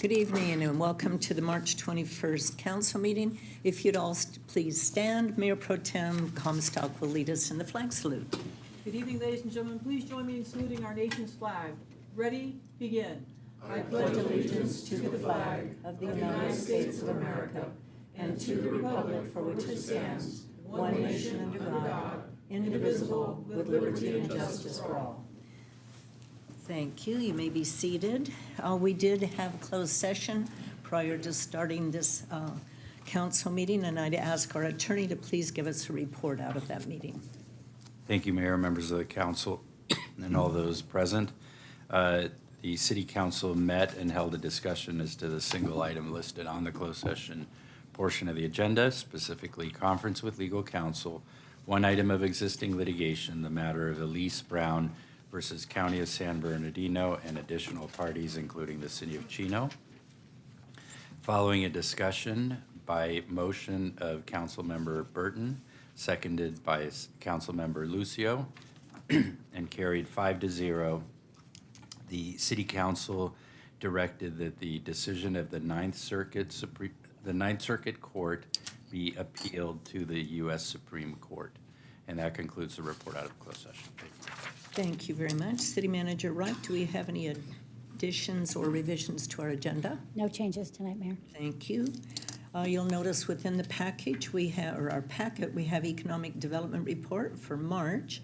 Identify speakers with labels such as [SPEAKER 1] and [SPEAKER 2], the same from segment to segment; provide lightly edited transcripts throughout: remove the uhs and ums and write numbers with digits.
[SPEAKER 1] Good evening and welcome to the March 21st council meeting. If you'd all please stand, Mayor Pro Tem Comstock will lead us in the flag salute.
[SPEAKER 2] Good evening, ladies and gentlemen. Please join me in saluting our nation's flag. Ready, begin.
[SPEAKER 1] I pledge allegiance to the flag of the United States of America and to the republic for which it stands, one nation under God, indivisible, with liberty and justice for all. Thank you. You may be seated. We did have closed session prior to starting this council meeting, and I'd ask our attorney to please give us a report out of that meeting.
[SPEAKER 3] Thank you, Mayor, members of the council, and all those present. The City Council met and held a discussion as to the single item listed on the closed session portion of the agenda, specifically conference with legal counsel, one item of existing litigation, the matter of Elise Brown versus County of San Bernardino and additional parties, including the City of Chino. Following a discussion by motion of Councilmember Burton, seconded by Councilmember Lucio, and carried 5-0, the City Council directed that the decision of the Ninth Circuit Court be appealed to the U.S. Supreme Court. And that concludes the report out of closed session. Thank you.
[SPEAKER 1] Thank you very much. City Manager Wright, do we have any additions or revisions to our agenda?
[SPEAKER 4] No changes tonight, Mayor.
[SPEAKER 1] Thank you. You'll notice within the package we have, or our packet, we have Economic Development Report for March.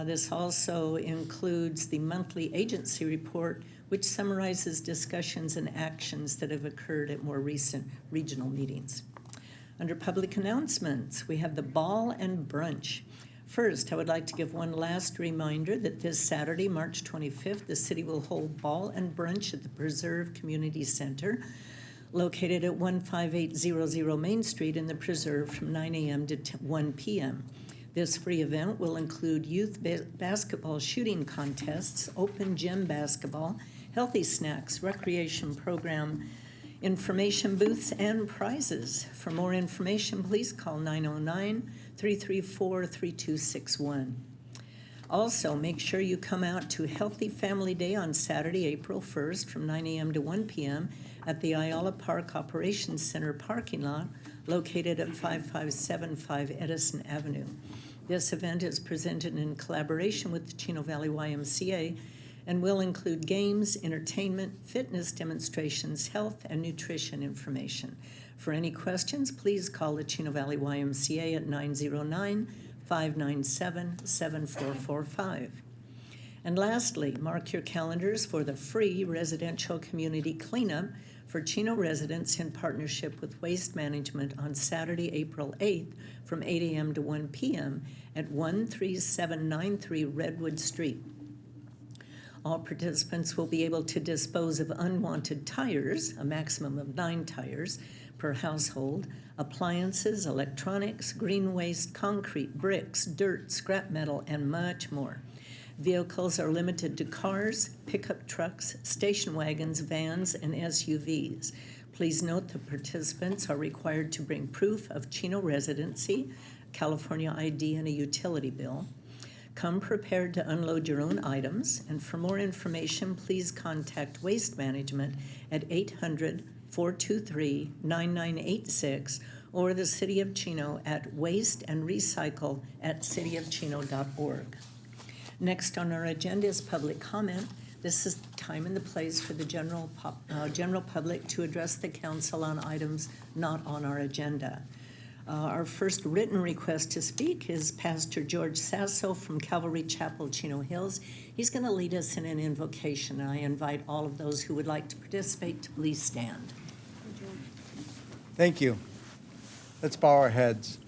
[SPEAKER 1] This also includes the monthly agency report, which summarizes discussions and actions that have occurred at more recent regional meetings. Under public announcements, we have the Ball and Brunch. First, I would like to give one last reminder that this Saturday, March 25th, the city will hold Ball and Brunch at the Preserve Community Center, located at 15800 Main Street in the Preserve from 9 a.m. to 1 p.m. This free event will include youth basketball shooting contests, open gym basketball, healthy snacks, recreation program, information booths, and prizes. For more information, please call 909-334-3261. Also, make sure you come out to Healthy Family Day on Saturday, April 1st from 9 a.m. to 1 p.m. at the Ayala Park Operations Center parking lot located at 5575 Edison Avenue. This event is presented in collaboration with the Chino Valley YMCA and will include games, entertainment, fitness demonstrations, health, and nutrition information. For any questions, please call the Chino Valley YMCA at 909-597-7445. And lastly, mark your calendars for the free residential community cleanup for Chino residents in partnership with Waste Management on Saturday, April 8th from 8 a.m. to 1 p.m. at 13793 Redwood Street. All participants will be able to dispose of unwanted tires, a maximum of 9 tires per household, appliances, electronics, green waste, concrete, bricks, dirt, scrap metal, and much more. Vehicles are limited to cars, pickup trucks, station wagons, vans, and SUVs. Please note the participants are required to bring proof of Chino residency, California ID, and a utility bill. Come prepared to unload your own items, and for more information, please contact Waste Management at 800-423-9986 or the City of Chino at wasteandrecycle@cityofchino.org. Next on our agenda is public comment. This is the time and the place for the general public to address the council on items not on our agenda. Our first written request to speak is Pastor George Sasso from Calvary Chapel, Chino Hills. He's going to lead us in an invocation, and I invite all of those who would like to participate to please stand.
[SPEAKER 5] Thank you. Let's bow our heads.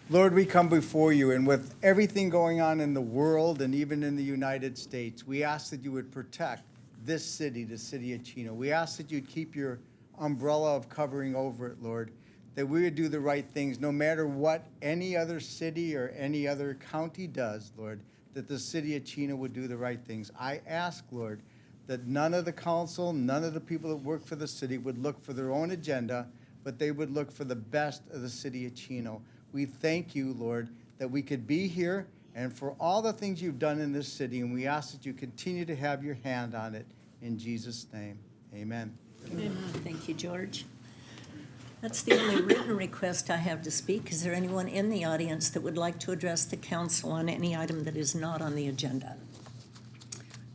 [SPEAKER 5] Lord, we come before you, and with everything going on in the world and even in the United States, we ask that you would protect this city, the city of Chino. We ask that you'd keep your umbrella of covering over it, Lord, that we would do the right things no matter what any other city or any other county does, Lord, that the city of Chino would do the right things. I ask, Lord, that none of the council, none of the people that work for the city would look for their own agenda, but they would look for the best of the city of Chino. We thank you, Lord, that we could be here and for all the things you've done in this city, and we ask that you continue to have your hand on it. In Jesus' name, amen.
[SPEAKER 1] Amen. Thank you, George. That's the only written request I have to speak. Is there anyone in the audience that would like to address the council on any item that is not on the agenda?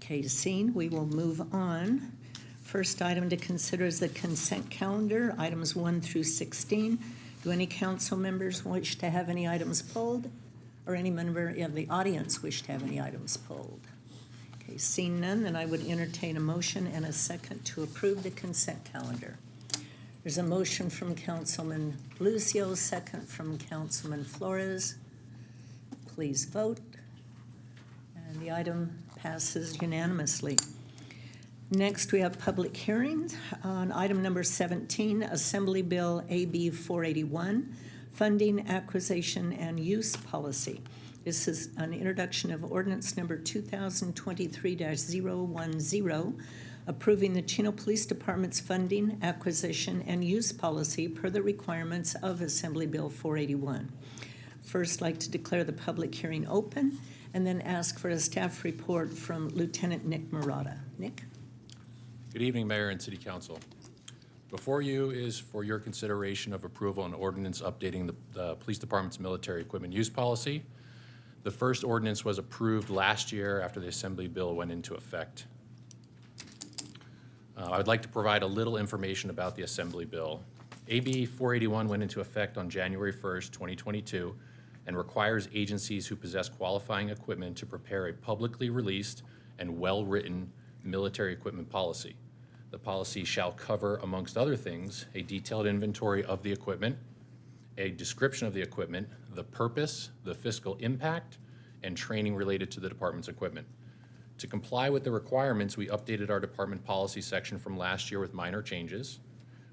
[SPEAKER 1] Okay, seeing, we will move on. First item to consider is the consent calendar, items 1 through 16. Do any council members wish to have any items pulled? Or any member of the audience wish to have any items pulled? Okay, seeing none, then I would entertain a motion and a second to approve the consent calendar. There's a motion from Councilman Lucio, second from Councilman Flores. Please vote. And the item passes unanimously. Next, we have public hearings on item number 17, Assembly Bill AB 481, Funding, Acquisition, and Use Policy. This is an introduction of ordinance number 2023-010, approving the Chino Police Department's funding, acquisition, and use policy per the requirements of Assembly Bill 481. First, I'd like to declare the public hearing open and then ask for a staff report from Lieutenant Nick Murata. Nick?
[SPEAKER 4] Good evening, Mayor and City Council. Before you is for your consideration of approval an ordinance updating the Police Department's military equipment use policy. The first ordinance was approved last year after the Assembly Bill went into effect. I would like to provide a little information about the Assembly Bill. AB 481 went into effect on January 1st, 2022, and requires agencies who possess qualifying equipment to prepare a publicly released and well-written military equipment policy. The policy shall cover, amongst other things, a detailed inventory of the equipment, a description of the equipment, the purpose, the fiscal impact, and training related to the department's equipment. To comply with the requirements, we updated our department policy section from last year with minor changes.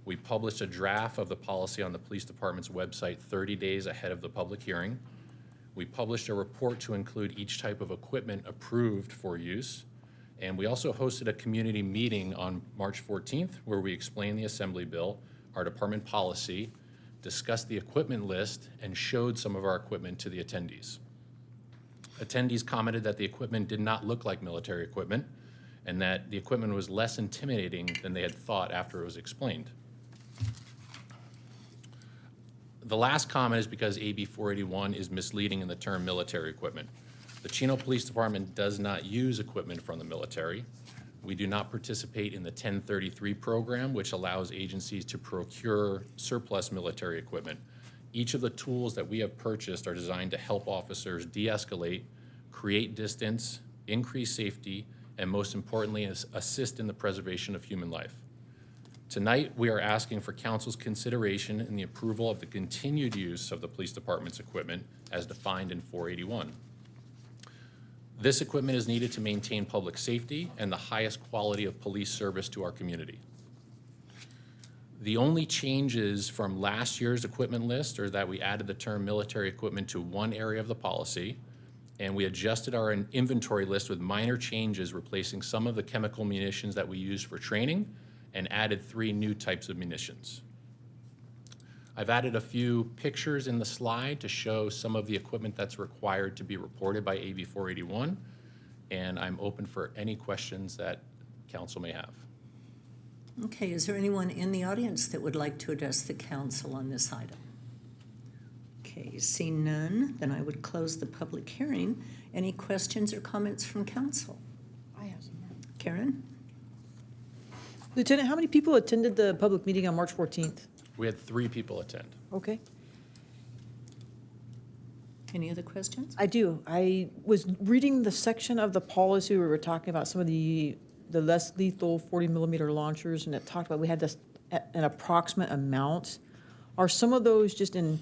[SPEAKER 4] We published a draft of the policy on the police department's website 30 days ahead of the public hearing. We published a report to include each type of equipment approved for use. And we also hosted a community meeting on March 14th where we explained the Assembly Bill, our department policy, discussed the equipment list, and showed some of our equipment to the attendees. Attendees commented that the equipment did not look like military equipment and that the equipment was less intimidating than they had thought after it was explained. The last comment is because AB 481 is misleading in the term military equipment. The Chino Police Department does not use equipment from the military. We do not participate in the 1033 program, which allows agencies to procure surplus military equipment. Each of the tools that we have purchased are designed to help officers de-escalate, create distance, increase safety, and most importantly, assist in the preservation of human life. Tonight, we are asking for council's consideration in the approval of the continued use of the police department's equipment as defined in 481. This equipment is needed to maintain public safety and the highest quality of police service to our community. The only changes from last year's equipment list are that we added the term military equipment to one area of the policy, and we adjusted our inventory list with minor changes, replacing some of the chemical munitions that we use for training and added 3 new types of munitions. I've added a few pictures in the slide to show some of the equipment that's required to be reported by AB 481, and I'm open for any questions that council may have.
[SPEAKER 1] Okay, is there anyone in the audience that would like to address the council on this item? Okay, seeing none, then I would close the public hearing. Any questions or comments from council?
[SPEAKER 6] I have some.
[SPEAKER 1] Karen?
[SPEAKER 6] Lieutenant, how many people attended the public meeting on March 14th?
[SPEAKER 4] We had 3 people attend.
[SPEAKER 6] Okay.
[SPEAKER 1] Any other questions?
[SPEAKER 6] I do. I was reading the section of the policy where we were talking about some of the less lethal 40-millimeter launchers, and it talked about we had this an approximate amount. Are some of those just in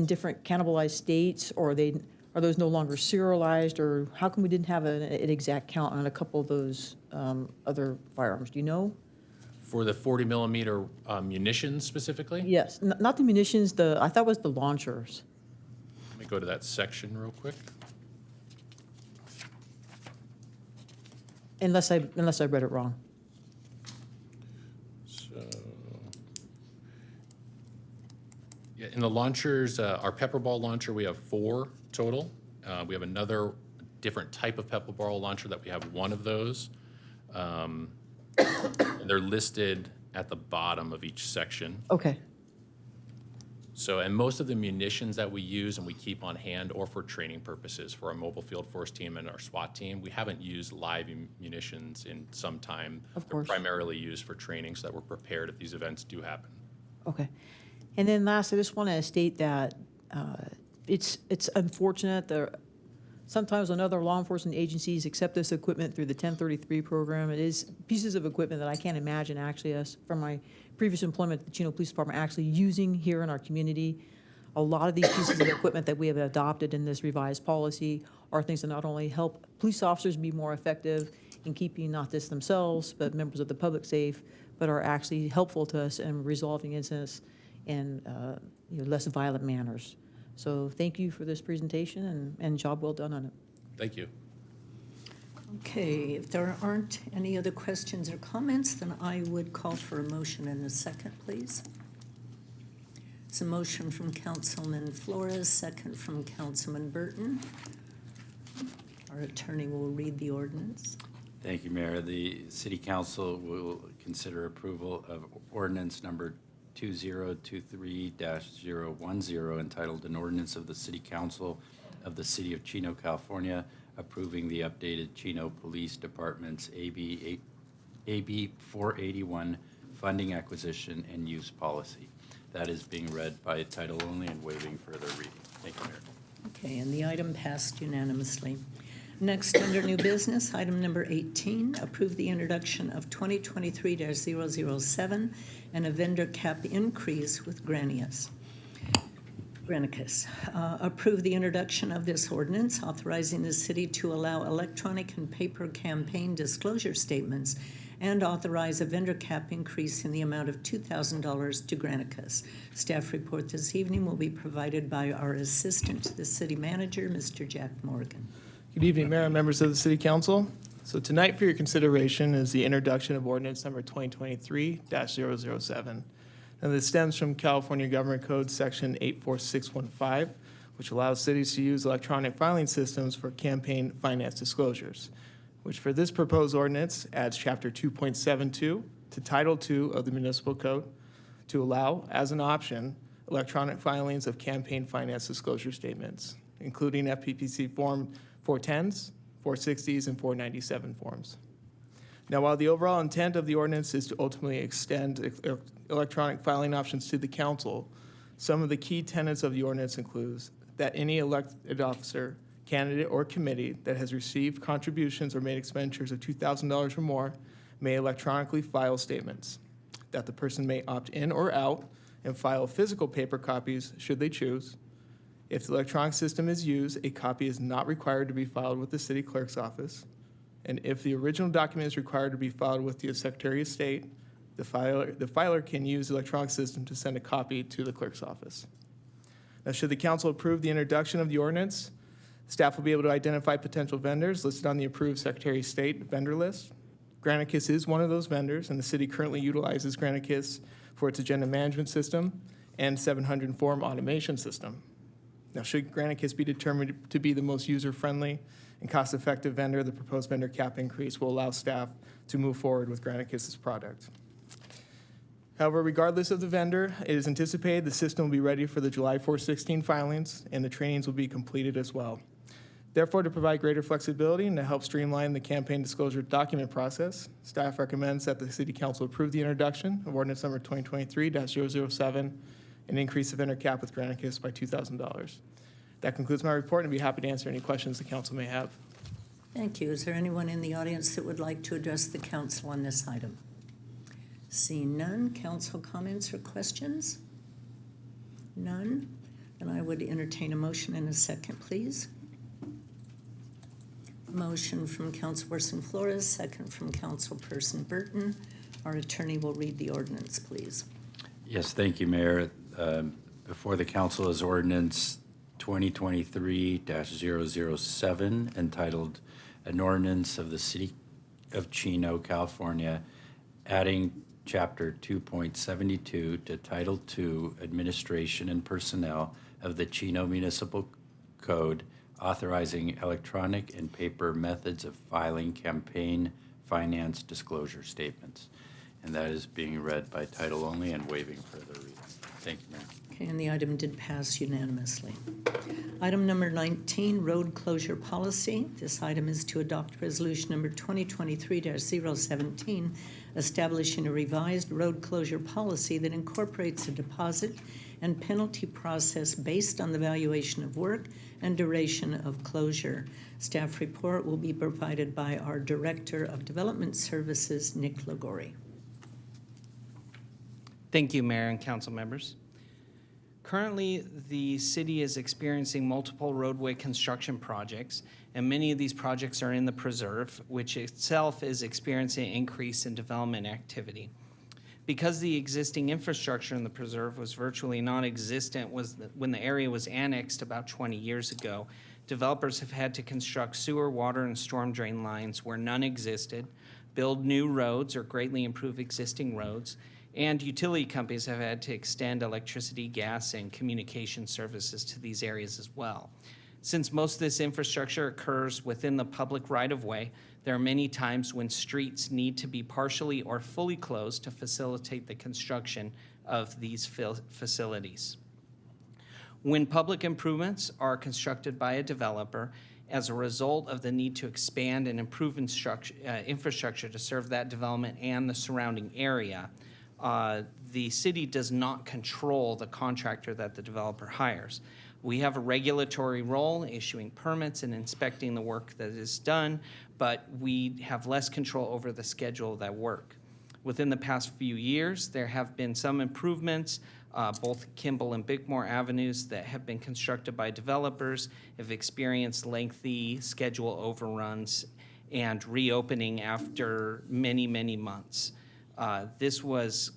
[SPEAKER 6] different cannibalized states, or are those no longer serialized, or how come we didn't have an exact count on a couple of those other firearms? Do you know?
[SPEAKER 4] For the 40-millimeter munitions specifically?
[SPEAKER 6] Yes, not the munitions. I thought it was the launchers.
[SPEAKER 4] Let me go to that section real quick.
[SPEAKER 6] Unless I read it wrong.
[SPEAKER 4] So, yeah, in the launchers, our pepper ball launcher, we have 4 total. We have another different type of pepper ball launcher that we have 1 of those. And they're listed at the bottom of each section.
[SPEAKER 6] Okay,
[SPEAKER 4] So, and most of the munitions that we use and we keep on hand or for training purposes for our mobile field force team and our SWAT team, we haven't used live munitions in some time.
[SPEAKER 6] Of
[SPEAKER 4] They're
[SPEAKER 6] course.
[SPEAKER 4] primarily used for training so that we're prepared if these events do happen.
[SPEAKER 6] okay. And then last, I just want to state that it's unfortunate that sometimes when other law enforcement agencies accept this equipment through the 1033 program, it is pieces of equipment that I can't imagine actually us, from my previous employment at the Chino Police Department, actually using here in our community. A lot of these pieces of equipment that we have adopted in this revised policy are things that not only help police officers be more effective in keeping not just themselves, but members of the public safe, but are actually helpful to us in resolving incidents in less violent manners. So thank you for this presentation and job well done on it.
[SPEAKER 4] Thank you.
[SPEAKER 1] Okay, if there aren't any other questions or comments, then I would call for a motion in a second, please. It's a motion from Councilman Flores, second from Councilman Burton. Our attorney will read the ordinance.
[SPEAKER 3] Thank you, Mayor. The City Council will consider approval of ordinance number 2023-010 entitled An Ordinance of the City Council of the City of Chino, California, approving the updated Chino Police Department's AB 481 funding acquisition and use policy. That is being read by title only and waiving further reading. Thank you, Mayor.
[SPEAKER 1] Okay, and the item passed unanimously. Next, under new business, item number 18, approve the introduction of 2023-007 and a vendor cap increase with Granicus. Approve the introduction of this ordinance authorizing the city to allow electronic and paper campaign disclosure statements and authorize a vendor cap increase in the amount of $2,000 to Granicus. Staff report this evening will be provided by our Assistant to the City Manager, Mr. Jack Morgan.
[SPEAKER 7] Good evening, Mayor and members of the City Council. So tonight for your consideration is the introduction of ordinance number 2023-007. And this stems from California Government Code Section 84615, which allows cities to use electronic filing systems for campaign finance disclosures, which for this proposed ordinance adds Chapter 2.72 to Title II of the Municipal Code to allow, as an option, electronic filings of campaign finance disclosure statements, including FPPC Form 410s, 460s, and 497 forms. Now, while the overall intent of the ordinance is to ultimately extend electronic filing options to the council, some of the key tenets of the ordinance includes that any elected officer, candidate, or committee that has received contributions or made expenditures of $2,000 or more may electronically file statements, that the person may opt in or out and file physical paper copies should they choose. If the electronic system is used, a copy is not required to be filed with the city clerk's office. And if the original document is required to be filed with the Secretary of State, the filer can use the electronic system to send a copy to the clerk's office. Now, should the council approve the introduction of the ordinance, staff will be able to identify potential vendors listed on the approved Secretary of State vendor list. Granicus is one of those vendors, and the city currently utilizes Granicus for its agenda management system and 700 form automation system. Now, should Granicus be determined to be the most user-friendly and cost-effective vendor, the proposed vendor cap increase will allow staff to move forward with Granicus's product. However, regardless of the vendor, it is anticipated the system will be ready for the July 4/16 filings, and the trainings will be completed as well. Therefore, to provide greater flexibility and to help streamline the campaign disclosure document process, staff recommends that the City Council approve the introduction of ordinance number 2023-007 and increase the vendor cap with Granicus by $2,000. That concludes my report, and I'd be happy to answer any questions the council may have.
[SPEAKER 1] Thank you. Is there anyone in the audience that would like to address the council on this item? Seeing none, council comments or questions? None? Then I would entertain a motion in a second, please. Motion from Councilperson Flores, second from Councilperson Burton. Our attorney will read the ordinance, please.
[SPEAKER 3] Yes, thank you, Mayor. Before the council is ordinance 2023-007 entitled An Ordinance of the City of Chino, California, adding Chapter 2.72 to Title II, Administration and Personnel of the Chino Municipal Code, authorizing electronic and paper methods of filing campaign finance disclosure statements. And that is being read by title only and waiving further reading. Thank you, Mayor.
[SPEAKER 1] Okay, and the item did pass unanimously. Item number 19, road closure policy. This item is to adopt resolution number 2023-017, establishing a revised road closure policy that incorporates a deposit and penalty process based on the valuation of work and duration of closure. Staff report will be provided by our Director of Development Services, Nick Lagori.
[SPEAKER 8] Thank you, Mayor and council members. Currently, the city is experiencing multiple roadway construction projects, and many of these projects are in the preserve, which itself is experiencing an increase in development activity. Because the existing infrastructure in the preserve was virtually non-existent when the area was annexed about 20 years ago, developers have had to construct sewer, water, and storm drain lines where none existed, build new roads or greatly improve existing roads, and utility companies have had to extend electricity, gas, and communication services to these areas as well. Since most of this infrastructure occurs within the public right-of-way, there are many times when streets need to be partially or fully closed to facilitate the construction of these facilities. When public improvements are constructed by a developer as a result of the need to expand and improve infrastructure to serve that development and the surrounding area, the city does not control the contractor that the developer hires. We have a regulatory role issuing permits and inspecting the work that is done, but we have less control over the schedule of that work. Within the past few years, there have been some improvements. Both Kimball and Bickmore Avenues that have been constructed by developers have experienced lengthy schedule overruns and reopening after many, many months. This was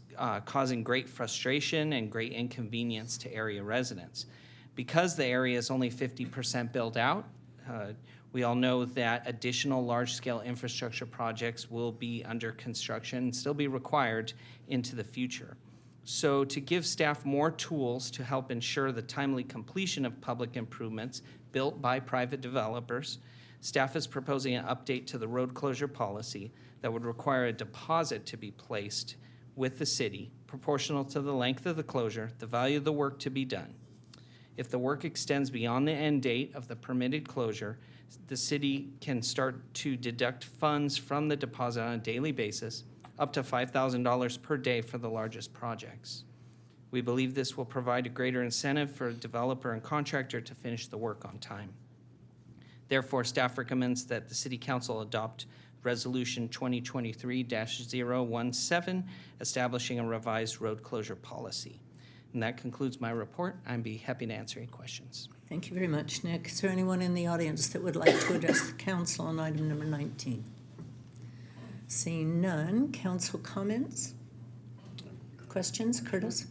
[SPEAKER 8] causing great frustration and great inconvenience to area residents. Because the area is only 50% built out, we all know that additional large-scale infrastructure projects will be under construction and still be required into the future. So to give staff more tools to help ensure the timely completion of public improvements built by private developers, staff is proposing an update to the road closure policy that would require a deposit to be placed with the city proportional to the length of the closure, the value of the work to be done. If the work extends beyond the end date of the permitted closure, the city can start to deduct funds from the deposit on a daily basis, up to $5,000 per day for the largest projects. We believe this will provide a greater incentive for a developer and contractor to finish the work on time. Therefore, staff recommends that the City Council adopt Resolution 2023-017, establishing a revised road closure policy. And that concludes my report. I'd be happy to answer any questions.
[SPEAKER 1] Thank you very much, Nick. Is there anyone in the audience that would like to address the council on item number 19? Seeing none, council comments? Questions? Curtis?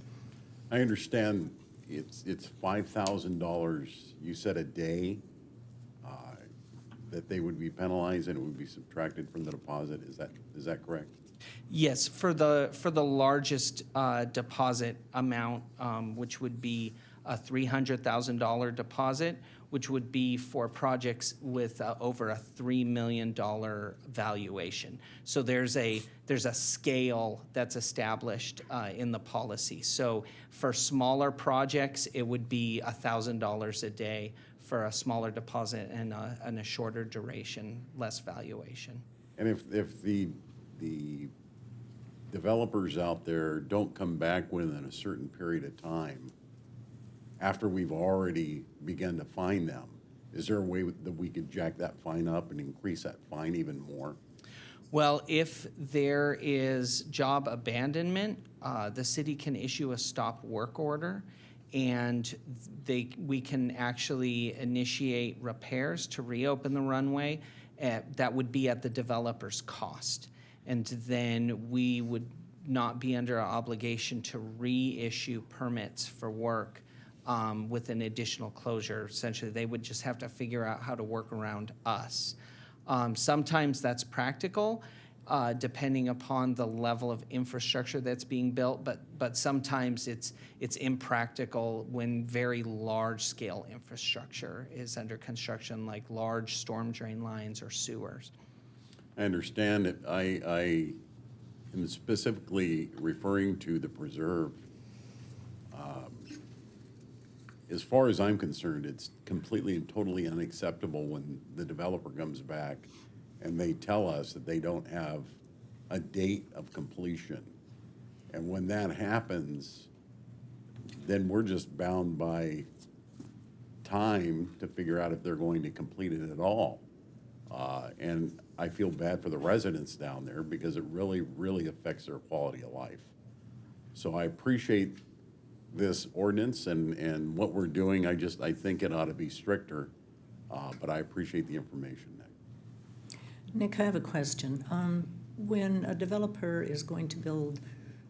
[SPEAKER 9] I understand it's $5,000, you said a day, that they would be penalized and it would be subtracted from the deposit. Is that correct?
[SPEAKER 8] Yes, for the largest deposit amount, which would be a $300,000 deposit, which would be for projects with over a $3 million valuation. So there's a scale that's established in the policy. So for smaller projects, it would be $1,000 a day for a smaller deposit and a shorter duration, less valuation.
[SPEAKER 9] And if the developers out there don't come back within a certain period of time, after we've already begun to fine them, is there a way that we could jack that fine up and increase that fine even more?
[SPEAKER 8] Well, if there is job abandonment, the city can issue a stop work order, and we can actually initiate repairs to reopen the runway. That would be at the developer's cost. And then we would not be under an obligation to reissue permits for work with an additional closure. Essentially, they would just have to figure out how to work around us. Sometimes that's practical, depending upon the level of infrastructure that's being built, but sometimes it's impractical when very large-scale infrastructure is under construction, like large storm drain lines or sewers.
[SPEAKER 9] I understand it. I and specifically referring to the preserve, as far as I'm concerned, it's completely and totally unacceptable when the developer comes back and they tell us that they don't have a date of completion. And when that happens, then we're just bound by time to figure out if they're going to complete it at all. And I feel bad for the residents down there because it really, really affects their quality of life. So I appreciate this ordinance and what we're doing. I think it ought to be stricter, but I appreciate the information, Nick.
[SPEAKER 1] Nick, I have a question. When a developer is going to build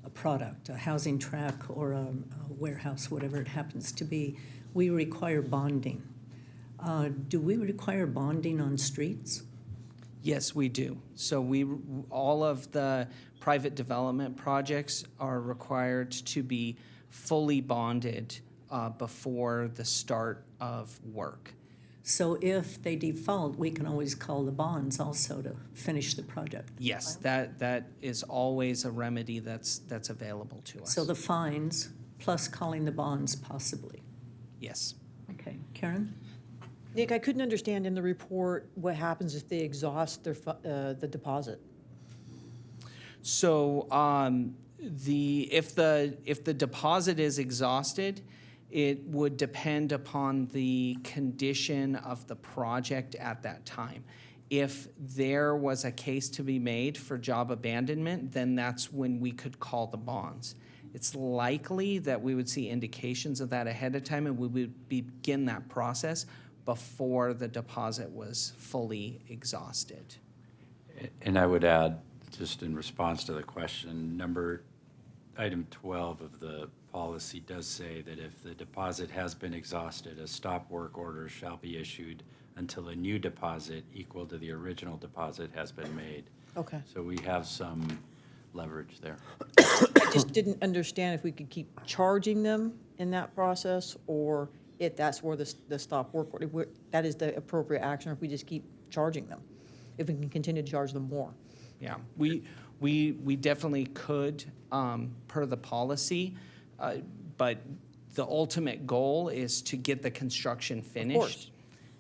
[SPEAKER 1] a product, a housing tract or a warehouse, whatever it happens to be, we require bonding. Do we require bonding on streets?
[SPEAKER 8] Yes, we do. So all of the private development projects are required to be fully bonded before the start of work.
[SPEAKER 1] So if they default, we can always call the bonds also to finish the project.
[SPEAKER 8] Yes, that is always a remedy that's available to us.
[SPEAKER 1] So the fines plus calling the bonds possibly.
[SPEAKER 8] Yes.
[SPEAKER 1] Okay, Karen?
[SPEAKER 6] Nick, I couldn't understand in the report what happens if they exhaust the deposit.
[SPEAKER 8] So if the deposit is exhausted, it would depend upon the condition of the project at that time. If there was a case to be made for job abandonment, then that's when we could call the bonds. It's likely that we would see indications of that ahead of time, and we would begin that process before the deposit was fully exhausted.
[SPEAKER 3] And I would add, just in response to the question, item 12 of the policy does say that if the deposit has been exhausted, a stop work order shall be issued until a new deposit equal to the original deposit has been made.
[SPEAKER 6] Okay.
[SPEAKER 3] So we have some leverage there.
[SPEAKER 6] I just didn't understand if we could keep charging them in that process, or if that's where the stop work order, that is the appropriate action, or if we just keep charging them, if we can continue to charge them more.
[SPEAKER 8] Yeah, we definitely could, per the policy, but the ultimate goal is to get the construction finished.
[SPEAKER 6] course.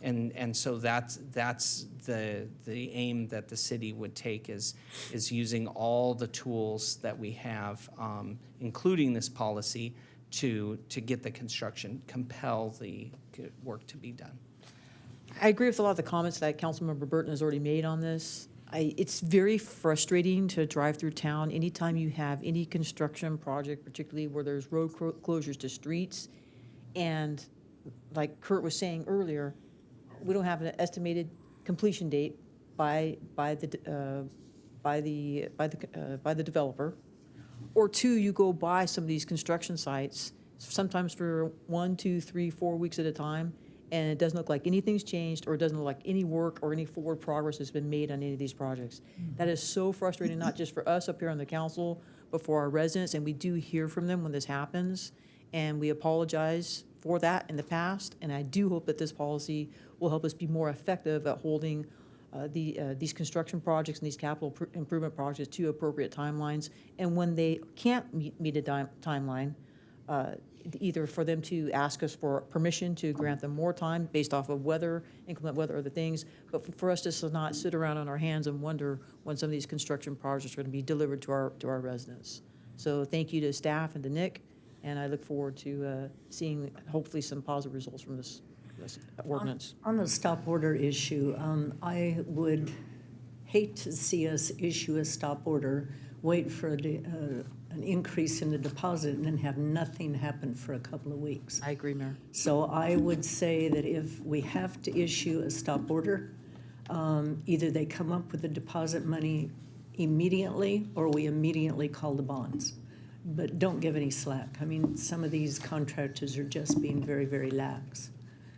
[SPEAKER 8] And so that's the aim that the city would take is using all the tools that we have, including this policy, to get the construction, compel the work to be done.
[SPEAKER 6] I agree with a lot of the comments that Councilmember Burton has already made on this. It's very frustrating to drive through town anytime you have any construction project, particularly where there's road closures to streets. And like Kurt was saying earlier, we don't have an estimated completion date by the developer. Or two, you go by some of these construction sites, sometimes for 1, 2, 3, 4 weeks at a time, and it doesn't look like anything's changed, or it doesn't look like any work or any forward progress has been made on any of these projects. That is so frustrating, not just for us up here on the council, but for our residents, and we do hear from them when this happens, and we apologize for that in the past, and I do hope that this policy will help us be more effective at holding these construction projects and these capital improvement projects to appropriate timelines, and when they can't meet a timeline, either for them to ask us for permission to grant them more time based off of weather, inclement weather, other things, but for us just to not sit around on our hands and wonder when some of these construction projects are going to be delivered to our residents. So thank you to staff and to Nick, and I look forward to seeing hopefully some positive results from this ordinance.
[SPEAKER 1] On the stop order issue, I would hate to see us issue a stop order, wait for an increase in the deposit, and then have nothing happen for a couple of weeks.
[SPEAKER 6] I agree, Mayor.
[SPEAKER 1] So I would say that if we have to issue a stop order, either they come up with the deposit money immediately, or we immediately call the bonds. But don't give any slack. I mean, some of these contractors are just being very, very lax.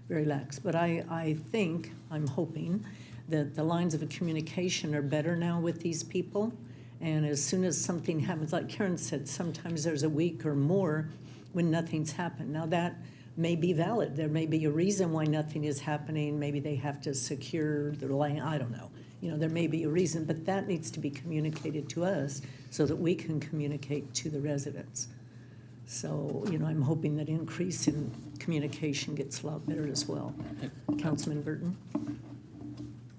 [SPEAKER 1] Very lax. But I think, I'm hoping, that the lines of communication are better now with these people. And as soon as something happens, like Karen said, sometimes there's a week or more when nothing's happened. Now that may be valid. There may be a reason why nothing is happening. Maybe they have to secure the land. I don't know. there may be a reason, but that needs to be communicated to us so that we can communicate to the residents. So, I'm hoping that increase in communication gets a lot better as well. Councilman Burton?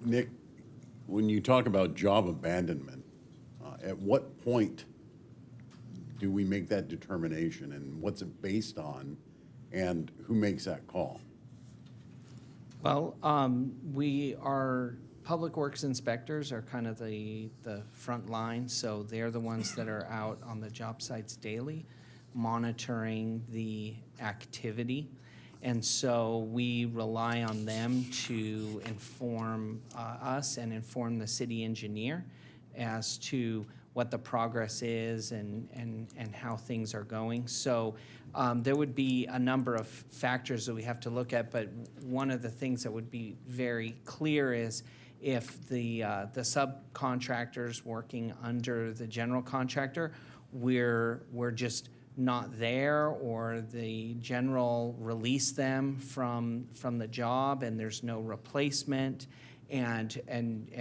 [SPEAKER 9] Nick, when you talk about job abandonment, at what point do we make that determination, and what's it based on, and who makes that call?
[SPEAKER 8] Well, public works inspectors are kind of the front line, so they're the ones that are out on the job sites daily, monitoring the activity. And so we rely on them to inform us and inform the city engineer as to what the progress is and how things are going. So there would be a number of factors that we have to look at, but one of the things that would be very clear is if the subcontractors working under the general contractor, we're just not there, or the general release them from the job and there's no replacement, and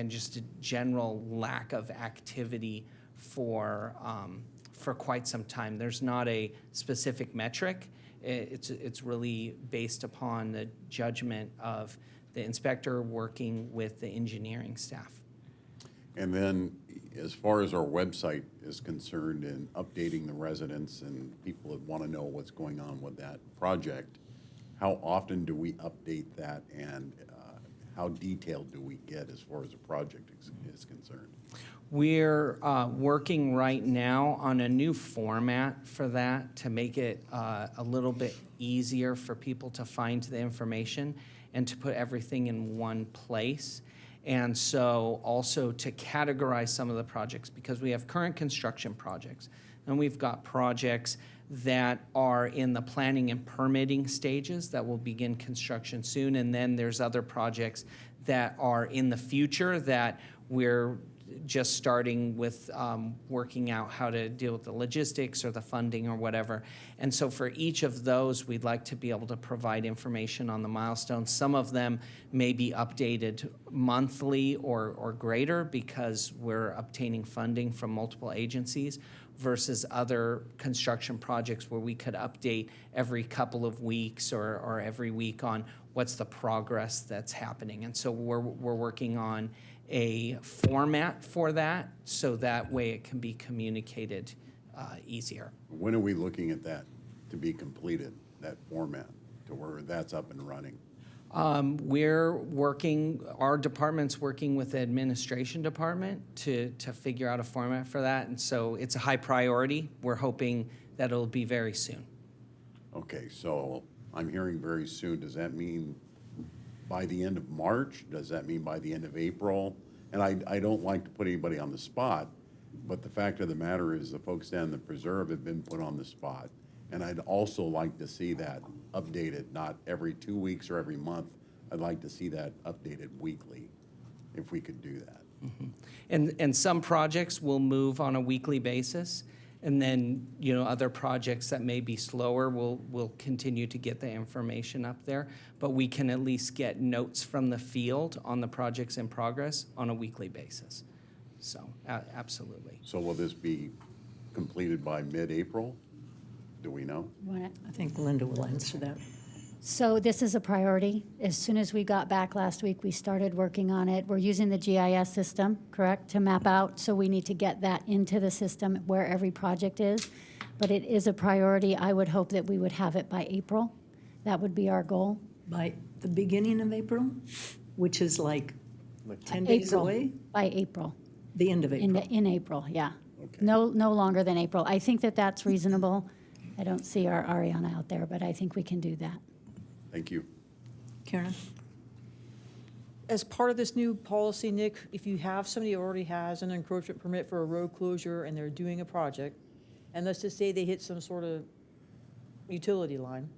[SPEAKER 8] just a general lack of activity for quite some time. There's not a specific metric. It's really based upon the judgment of the inspector working with the engineering staff.
[SPEAKER 9] And then, as far as our website is concerned in updating the residents and people that want to know what's going on with that project, how often do we update that, and how detailed do we get as far as the project is concerned?
[SPEAKER 8] We're working right now on a new format for that to make it a little bit easier for people to find the information and to put everything in one place. And so also to categorize some of the projects, because we have current construction projects, and we've got projects that are in the planning and permitting stages that will begin construction soon, and then there's other projects that are in the future that we're just starting with working out how to deal with the logistics or the funding or whatever. And so for each of those, we'd like to be able to provide information on the milestones. Some of them may be updated monthly or greater because we're obtaining funding from multiple agencies, versus other construction projects where we could update every couple of weeks or every week on what's the progress that's happening. And so we're working on a format for that, so that way it can be communicated easier.
[SPEAKER 9] When are we looking at that to be completed, that format, to where that's up and running?
[SPEAKER 8] Our department's working with the administration department to figure out a format for that, and so it's a high priority. We're hoping that it'll be very soon.
[SPEAKER 9] Okay, so I'm hearing very soon. Does that mean by the end of March? Does that mean by the end of April? And I don't like to put anybody on the spot, but the fact of the matter is the folks down in the preserve have been put on the spot. And I'd also like to see that updated, not every 2 weeks or every month. I'd like to see that updated weekly, if we could do that.
[SPEAKER 8] Mm-hmm. And some projects will move on a weekly basis, and then, other projects that may be slower will continue to get the information up there. But we can at least get notes from the field on the projects in progress on a weekly basis. So, absolutely.
[SPEAKER 9] So will this be completed by mid-April? Do we know?
[SPEAKER 1] I think Linda will answer that.
[SPEAKER 10] So this is a priority. As soon as we got back last week, we started working on it. We're using the GIS system, correct, to map out. So we need to get that into the system where every project is. But it is a priority. I would hope that we would have it by April. That would be our goal.
[SPEAKER 1] By the beginning of April, which is like 10 days
[SPEAKER 10] April.
[SPEAKER 1] away?
[SPEAKER 10] By April.
[SPEAKER 1] The end of April.
[SPEAKER 10] In April, yeah.
[SPEAKER 9] Okay.
[SPEAKER 10] No longer than April. I think that that's reasonable. I don't see our Ariana out there, but I think we can do that.
[SPEAKER 9] Thank you.
[SPEAKER 1] Karen?
[SPEAKER 6] As part of this new policy, Nick, if you have somebody who already has an encroachment permit for a road closure and they're doing a project, and let's just say they hit some sort of utility line,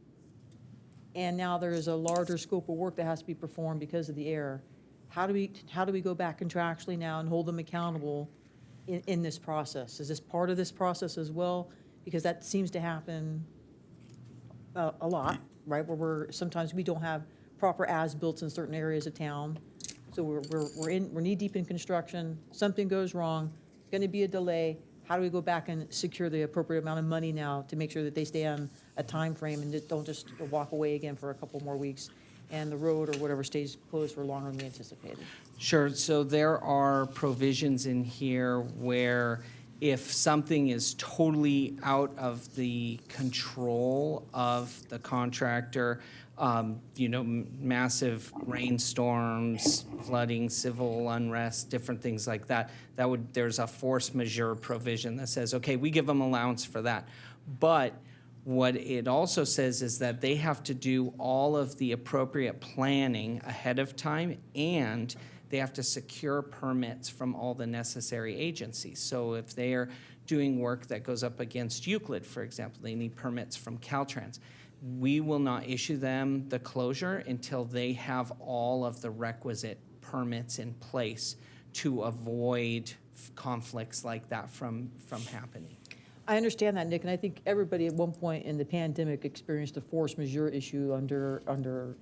[SPEAKER 6] and now there is a larger scope of work that has to be performed because of the error, how do we go back contractually now and hold them accountable in this process? Is this part of this process as well? Because that seems to happen a lot, right? Sometimes we don't have proper as-built in certain areas of town. So we're knee-deep in construction, something goes wrong, it's gonna be a delay. How do we go back and secure the appropriate amount of money now to make sure that they stay on a time frame and don't just walk away again for a couple more weeks, and the road or whatever stays closed for longer than we anticipated?
[SPEAKER 8] Sure, so there are provisions in here where if something is totally out of the control of the contractor, massive rainstorms, flooding, civil unrest, different things like that, there's a force majeure provision that says, okay, we give them allowance for that. But what it also says is that they have to do all of the appropriate planning ahead of time, and they have to secure permits from all the necessary agencies. So if they are doing work that goes up against Euclid, for example, they need permits from Caltrans. We will not issue them the closure until they have all of the requisite permits in place to avoid conflicts like that from happening.
[SPEAKER 6] I understand that, Nick, and I think everybody at one point in the pandemic experienced a force majeure issue under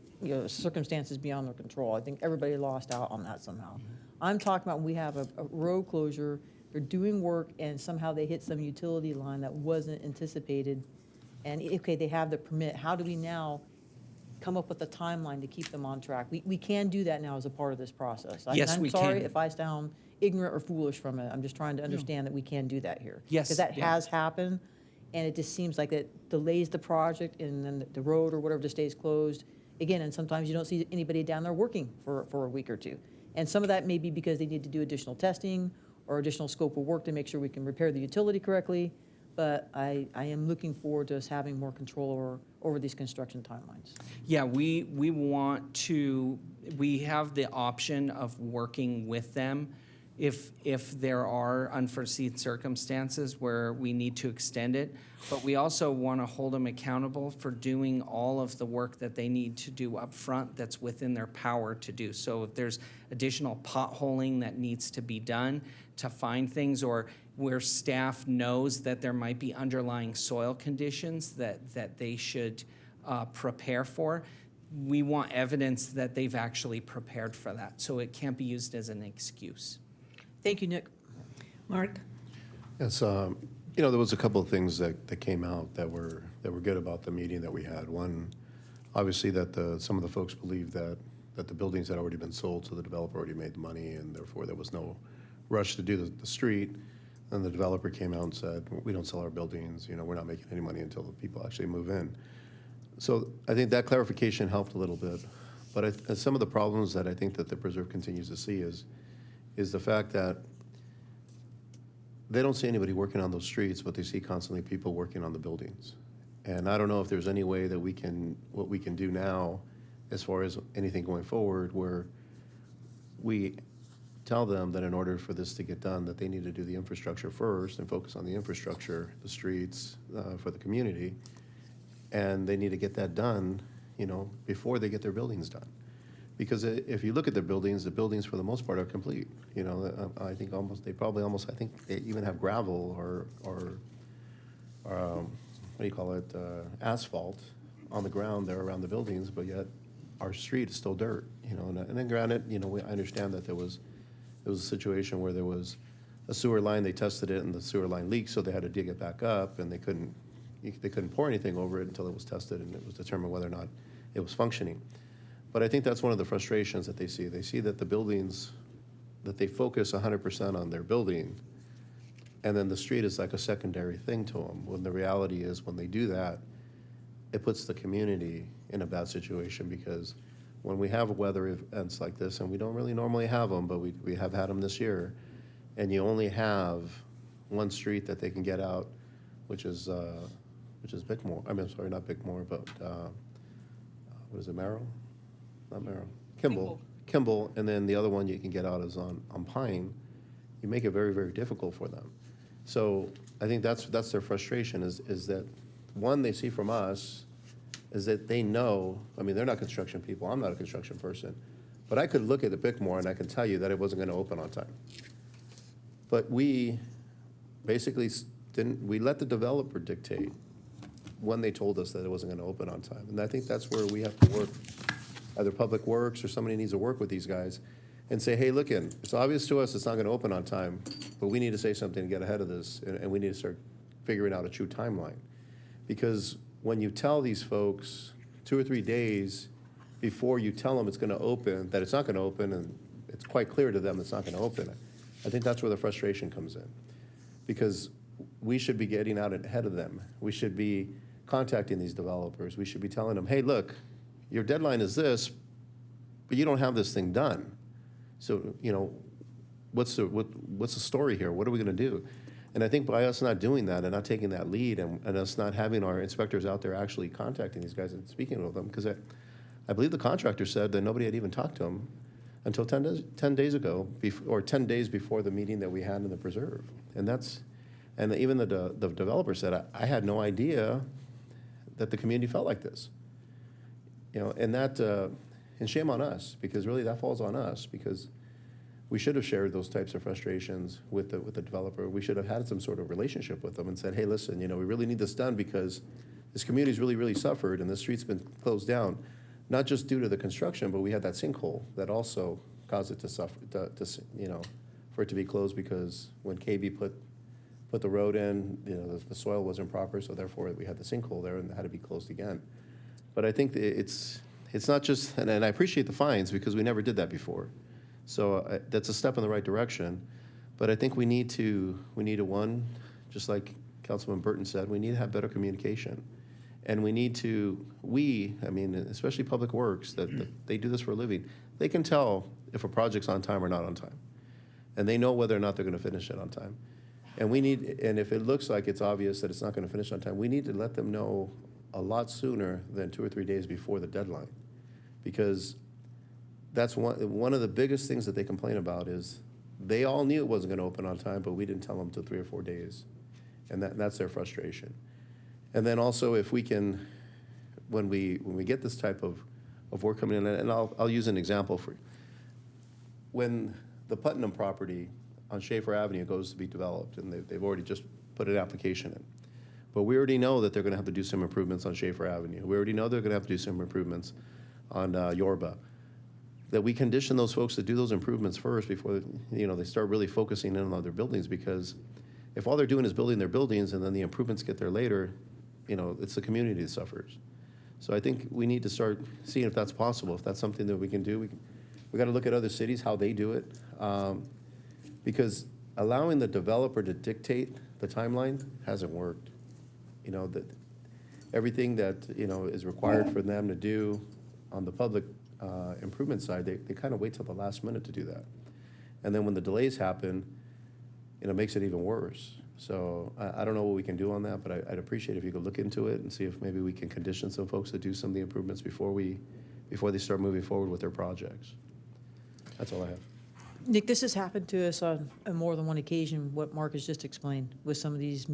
[SPEAKER 6] circumstances beyond their control. I think everybody lost out on that somehow. I'm talking about when we have a road closure, they're doing work, and somehow they hit some utility line that wasn't anticipated. And, okay, they have the permit. How do we now come up with a timeline to keep them on track? We can do that now as a part of this process.
[SPEAKER 8] Yes, we
[SPEAKER 6] I'm sorry
[SPEAKER 8] can.
[SPEAKER 6] if I sound ignorant or foolish from it. I'm just trying to understand that we can do that here.
[SPEAKER 8] Yes,
[SPEAKER 6] Because that
[SPEAKER 8] yeah.
[SPEAKER 6] has happened, and it just seems like it delays the project, and then the road or whatever just stays closed. Again, and sometimes you don't see anybody down there working for a week or two. And some of that may be because they need to do additional testing or additional scope of work to make sure we can repair the utility correctly. But I am looking forward to us having more control over these construction timelines.
[SPEAKER 8] Yeah, we have the option of working with them if there are unforeseen circumstances where we need to extend it. But we also want to hold them accountable for doing all of the work that they need to do up front that's within their power to do. So if there's additional potholing that needs to be done to find things, or where staff knows that there might be underlying soil conditions that they should prepare for, we want evidence that they've actually prepared for that, so it can't be used as an excuse.
[SPEAKER 6] Thank you, Nick.
[SPEAKER 1] Mark?
[SPEAKER 11] Yes, there was a couple of things that came out that were good about the meeting that we had. One, obviously, that some of the folks believed that the buildings had already been sold, so the developer already made the money, and therefore there was no rush to do the street. And the developer came out and said, we don't sell our buildings, we're not making any money until the people actually move in. So I think that clarification helped a little bit. But some of the problems that I think that the preserve continues to see is the fact that they don't see anybody working on those streets, but they see constantly people working on the buildings. And I don't know if there's any way that what we can do now, as far as anything going forward, where we tell them that in order for this to get done, that they need to do the infrastructure first and focus on the infrastructure, the streets, for the community. And they need to get that done, before they get their buildings done. Because if you look at the buildings for the most part are complete. I think I think they even have gravel or what do you call it, asphalt on the ground there around the buildings, but yet our street is still dirt, and then granted, I understand that there was a situation where there was a sewer line, they tested it, and the sewer line leaked, so they had to dig it back up, and they couldn't pour anything over it until it was tested and it was determined whether or not it was functioning. But I think that's one of the frustrations that they see. They see that the buildings, that they focus 100% on their building, and then the street is like a secondary thing to them, when the reality is when they do that, it puts the community in a bad situation, because when we have weather events like this, and we don't really normally have them, but we have had them this year, and you only have one street that they can get out, which is Bickmore. I mean, I'm sorry, not Bickmore, but what is it, Merrill? Not Merrill. Kimball, and then the other one you can get out is on Pine. You make it very, very difficult for them. So I think that's their frustration is that, one, they see from us is that they know, I mean, they're not construction people, I'm not a construction person, but I could look at the Bickmore and I can tell you that it wasn't going to open on time. But we basically we let the developer dictate when they told us that it wasn't going to open on time. And I think that's where we have to work, either Public Works or somebody needs to work with these guys and say, hey, look, it's obvious to us it's not going to open on time, but we need to say something to get ahead of this, and we need to start figuring out a true timeline. Because when you tell these folks 2 or 3 days before you tell them it's going to open, that it's not going to open, and it's quite clear to them it's not going to open, I think that's where the frustration comes in. Because we should be getting out ahead of them. We should be contacting these developers. We should be telling them, hey, look, your deadline is this, but you don't have this thing done. So, what's the story here? What are we going to do? And I think by us not doing that and not taking that lead and us not having our inspectors out there actually contacting these guys and speaking with them, because I believe the contractor said that nobody had even talked to him until 10 days ago, or 10 days before the meeting that we had in the preserve. And even the developer said, I had no idea that the community felt like this. And shame on us, because really that falls on us, because we should have shared those types of frustrations with the developer. We should have had some sort of relationship with them and said, hey, listen, we really need this done because this community's really, really suffered and the street's been closed down, not just due to the construction, but we had that sinkhole that also caused it to suffer, for it to be closed, because when KB put the road in, the soil wasn't proper, so therefore we had the sinkhole there and it had to be closed again. But I think it's not just, and I appreciate the fines because we never did that before. So that's a step in the right direction. But I think we need to one, just like Councilman Burton said, we need to have better communication. And we need to, especially Public Works, that they do this for a living, they can tell if a project's on time or not on time. And they know whether or not they're going to finish it on time. And if it looks like it's obvious that it's not going to finish on time, we need to let them know a lot sooner than 2 or 3 days before the deadline. Because that's one of the biggest things that they complain about is they all knew it wasn't going to open on time, but we didn't tell them till 3 or 4 days. And that's their frustration. And then also if we can, when we get this type of work coming in, and I'll use an example for you. When the Putnam property on Schaefer Avenue goes to be developed, and they've already just put an application in. But we already know that they're going to have to do some improvements on Schaefer Avenue. We already know they're going to have to do some improvements on Yorba. That we condition those folks to do those improvements first before they start really focusing in on their buildings, because if all they're doing is building their buildings and then the improvements get there later, it's the community that suffers. So I think we need to start seeing if that's possible, if that's something that we can do. We got to look at other cities, how they do it, because allowing the developer to dictate the timeline hasn't worked. Everything that is required for them to do on the public improvement side, they kind of wait till the last minute to do that. And then when the delays happen, it makes it even worse. So I don't know what we can do on that, but I'd appreciate if you could look into it and see if maybe we can condition some folks to do some of the improvements before they start moving forward with their projects. That's all I have.
[SPEAKER 6] Nick, this has happened to us on more than one occasion, what Mark has just explained, with some of these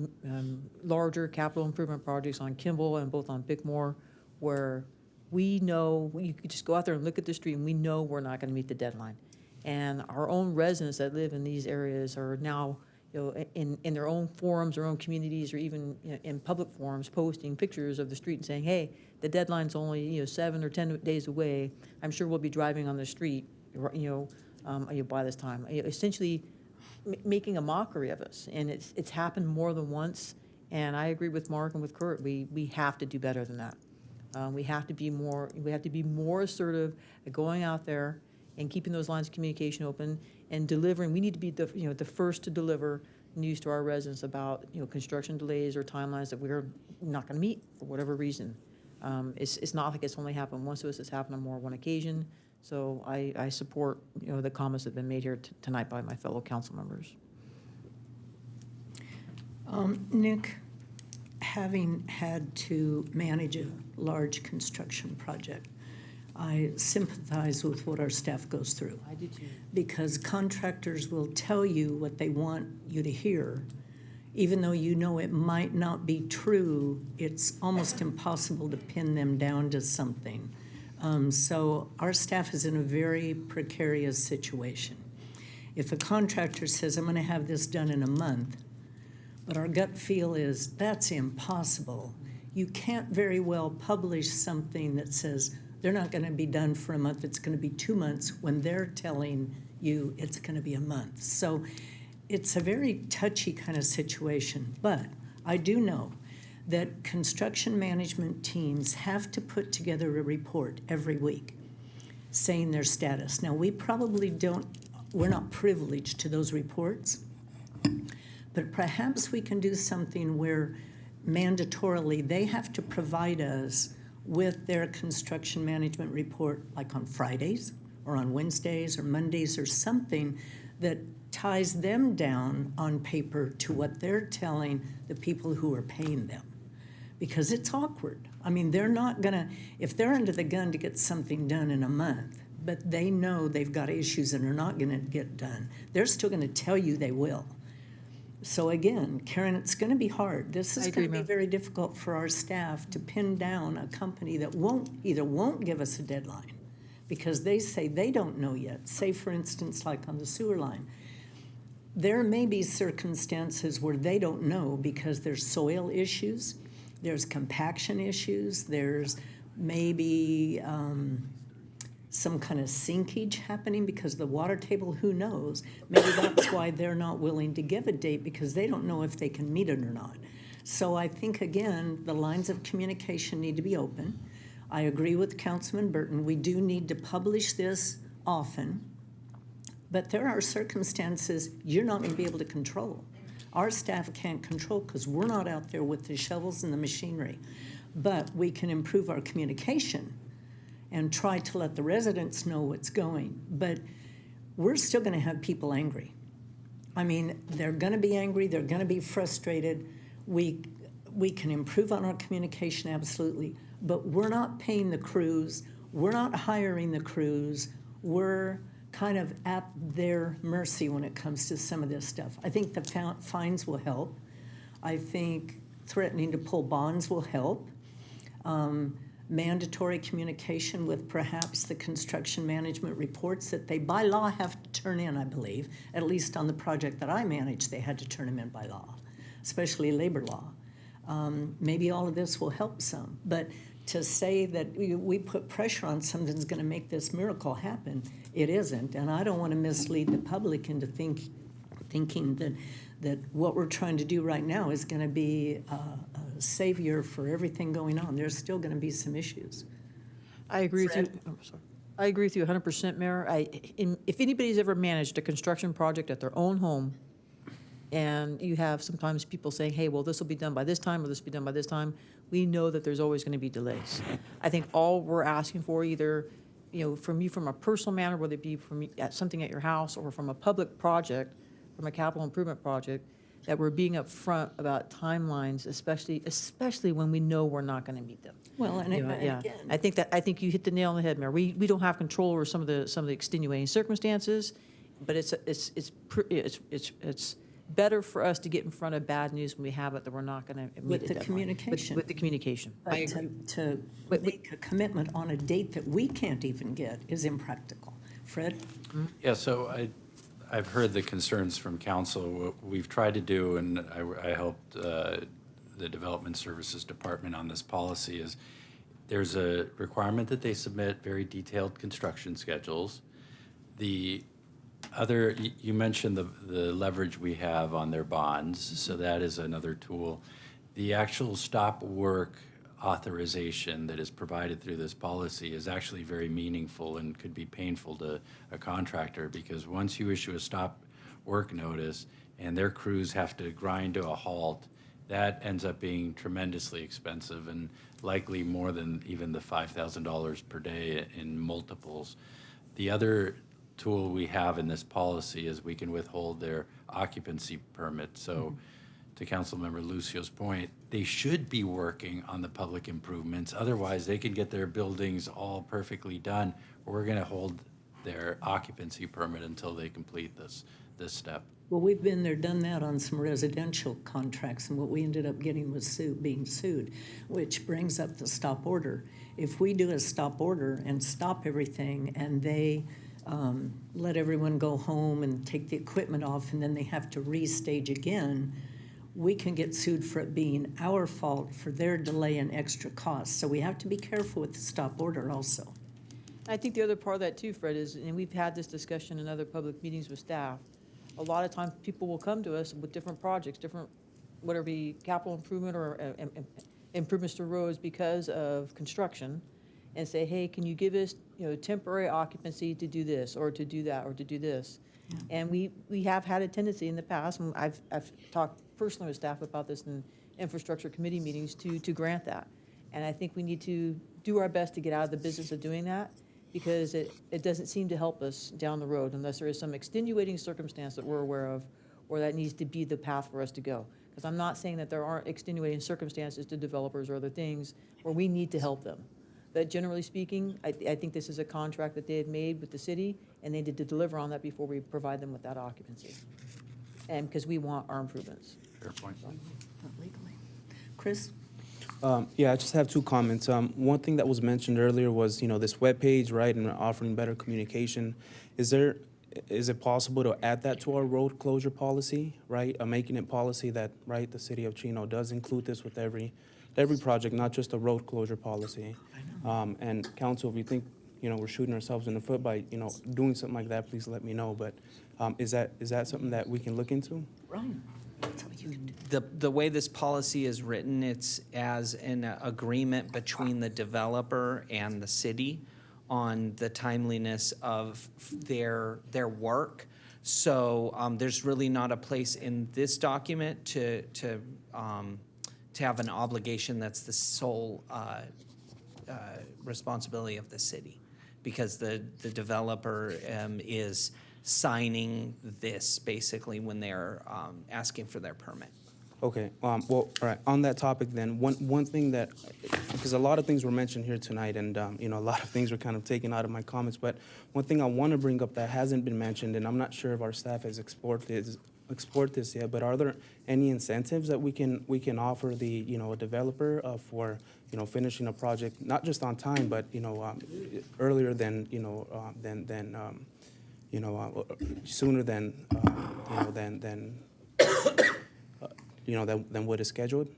[SPEAKER 6] larger capital improvement projects on Kimball and both on Bickmore, where we know, you could just go out there and look at the street and we know we're not going to meet the deadline. And our own residents that live in these areas are now, in their own forums, their own communities, or even in public forums, posting pictures of the street and saying, hey, the deadline's only 7 or 10 days away. I'm sure we'll be driving on the street, by this time. Essentially making a mockery of us. And it's happened more than once. And I agree with Mark and with Kurt. We have to do better than that. We have to be more assertive at going out there and keeping those lines of communication open and delivering. We need to be the first to deliver news to our residents about construction delays or timelines that we're not going to meet for whatever reason. It's not like it's only happened once to us. It's happened on more than one occasion. So I support the comments that have been made here tonight by my fellow council members.
[SPEAKER 1] Nick, having had to manage a large construction project, I sympathize with what our staff goes through.
[SPEAKER 6] I do too.
[SPEAKER 1] Because contractors will tell you what they want you to hear. Even though it might not be true, it's almost impossible to pin them down to something. So our staff is in a very precarious situation. If a contractor says, I'm going to have this done in a month, but our gut feel is that's impossible, you can't very well publish something that says, They're not gonna be done for a month, it's gonna be 2 months when they're telling you it's gonna be a month. So it's a very touchy kind of situation, but I do know that construction management teams have to put together a report every week saying their status. Now, we probably we're not privileged to those reports, but perhaps we can do something where mandatorily they have to provide us with their construction management report, like on Fridays or on Wednesdays or Mondays or something that ties them down on paper to what they're telling the people who are paying them. Because it's awkward. I mean, they're not gonna, if they're under the gun to get something done in a month, but they know they've got issues and are not gonna get done, they're still gonna tell you they will. So again, Karen, it's gonna be hard. This is
[SPEAKER 6] I agree,
[SPEAKER 1] gonna be
[SPEAKER 6] ma'am.
[SPEAKER 1] very difficult for our staff to pin down a company that either won't give us a deadline because they say they don't know yet. Say, for instance, like on the sewer line. There may be circumstances where they don't know because there's soil issues, there's compaction issues, there's maybe some kind of sinkage happening because of the water table, who knows? Maybe that's why they're not willing to give a date because they don't know if they can meet it or not. So I think, again, the lines of communication need to be open. I agree with Councilman Burton. We do need to publish this often, but there are circumstances you're not going to be able to control. Our staff can't control because we're not out there with the shovels and the machinery. But we can improve our communication and try to let the residents know what's going. But we're still going to have people angry. I mean, they're going to be angry, they're going to be frustrated. We can improve on our communication, absolutely, but we're not paying the crews, we're not hiring the crews, we're kind of at their mercy when it comes to some of this stuff. I think the fines will help. I think threatening to pull bonds will help. Mandatory communication with perhaps the construction management reports that they by law have to turn in, I believe. At least on the project that I managed, they had to turn them in by law, especially labor law. Maybe all of this will help some, but to say that we put pressure on something's going to make this miracle happen, it isn't. And I don't want to mislead the public into thinking that what we're trying to do right now is going to be a savior for everything going on. There's still going to be some issues.
[SPEAKER 6] I agree with you.
[SPEAKER 1] Fred?
[SPEAKER 6] I'm sorry. I agree with you 100%, Mayor. If anybody's ever managed a construction project at their own home, and you have sometimes people saying, hey, well, this will be done by this time, or this will be done by this time, we know that there's always going to be delays. I think all we're asking for, either, from you from a personal manner, whether it be from something at your house or from a public project, from a capital improvement project, that we're being upfront about timelines, especially when we know we're not going to meet them.
[SPEAKER 1] Well, and
[SPEAKER 6] Yeah,
[SPEAKER 1] again,
[SPEAKER 6] I think you hit the nail on the head, Mayor. We don't have control over some of the extenuating circumstances, but it's better for us to get in front of bad news when we have it, that we're not going to meet
[SPEAKER 1] With
[SPEAKER 6] a
[SPEAKER 1] the
[SPEAKER 6] deadline.
[SPEAKER 1] communication.
[SPEAKER 6] With the communication.
[SPEAKER 1] but to make a commitment on a date that we can't even get is impractical. Fred?
[SPEAKER 3] Yeah, so I've heard the concerns from council. What we've tried to do, and I helped the Development Services Department on this policy, is there's a requirement that they submit very detailed construction schedules. The other, you mentioned the leverage we have on their bonds, so that is another tool. The actual stop work authorization that is provided through this policy is actually very meaningful and could be painful to a contractor, because once you issue a stop work notice and their crews have to grind to a halt, that ends up being tremendously expensive and likely more than even the $5,000 per day in multiples. The other tool we have in this policy is we can withhold their occupancy permit. So to Councilmember Lucio's point, they should be working on the public improvements. Otherwise, they can get their buildings all perfectly done. We're going to hold their occupancy permit until they complete this step.
[SPEAKER 1] Well, we've been there, done that on some residential contracts, and what we ended up getting was being sued, which brings up the stop order. If we do a stop order and stop everything, and they let everyone go home and take the equipment off, and then they have to restage again, we can get sued for it being our fault for their delay and extra costs. So we have to be careful with the stop order also.
[SPEAKER 6] I think the other part of that too, Fred, is, and we've had this discussion in other public meetings with staff, a lot of times people will come to us with different projects, different, whatever be capital improvement or improvements to roads because of construction, and say, hey, can you give us, temporary occupancy to do this, or to do that, or to do this? And we have had a tendency in the past, and I've talked personally with staff about this in infrastructure committee meetings, to grant that. And I think we need to do our best to get out of the business of doing that, because it doesn't seem to help us down the road unless there is some extenuating circumstance that we're aware of, or that needs to be the path for us to go. Because I'm not saying that there aren't extenuating circumstances to developers or other things where we need to help them. But generally speaking, I think this is a contract that they had made with the city, and they need to deliver on that before we provide them with that occupancy. And because we want our improvements.
[SPEAKER 3] Fair point.
[SPEAKER 1] Not legally. Chris?
[SPEAKER 12] Yeah, I just have two comments. One thing that was mentioned earlier was, this webpage, right, and offering better communication. Is it possible to add that to our road closure policy, right? Making it policy that, right, the city of Chino does include this with every project, not just a road closure policy. And council, if you think, we're shooting ourselves in the foot by, doing something like that, please let me know. But is that something that we can look into?
[SPEAKER 1] Ryan? That's how you do.
[SPEAKER 8] The way this policy is written, it's as an agreement between the developer and the city on the timeliness of their work. So there's really not a place in this document to have an obligation that's the sole responsibility of the city, because the developer is signing this basically when they're asking for their permit.
[SPEAKER 12] Okay, well, all right, on that topic then, one thing that, because a lot of things were mentioned here tonight, and, a lot of things were kind of taken out of my comments, but one thing I want to bring up that hasn't been mentioned, and I'm not sure if our staff has explored this yet, but are there any incentives that we can offer the, a developer for, finishing a project, not just on time, but, earlier than, sooner than what is scheduled?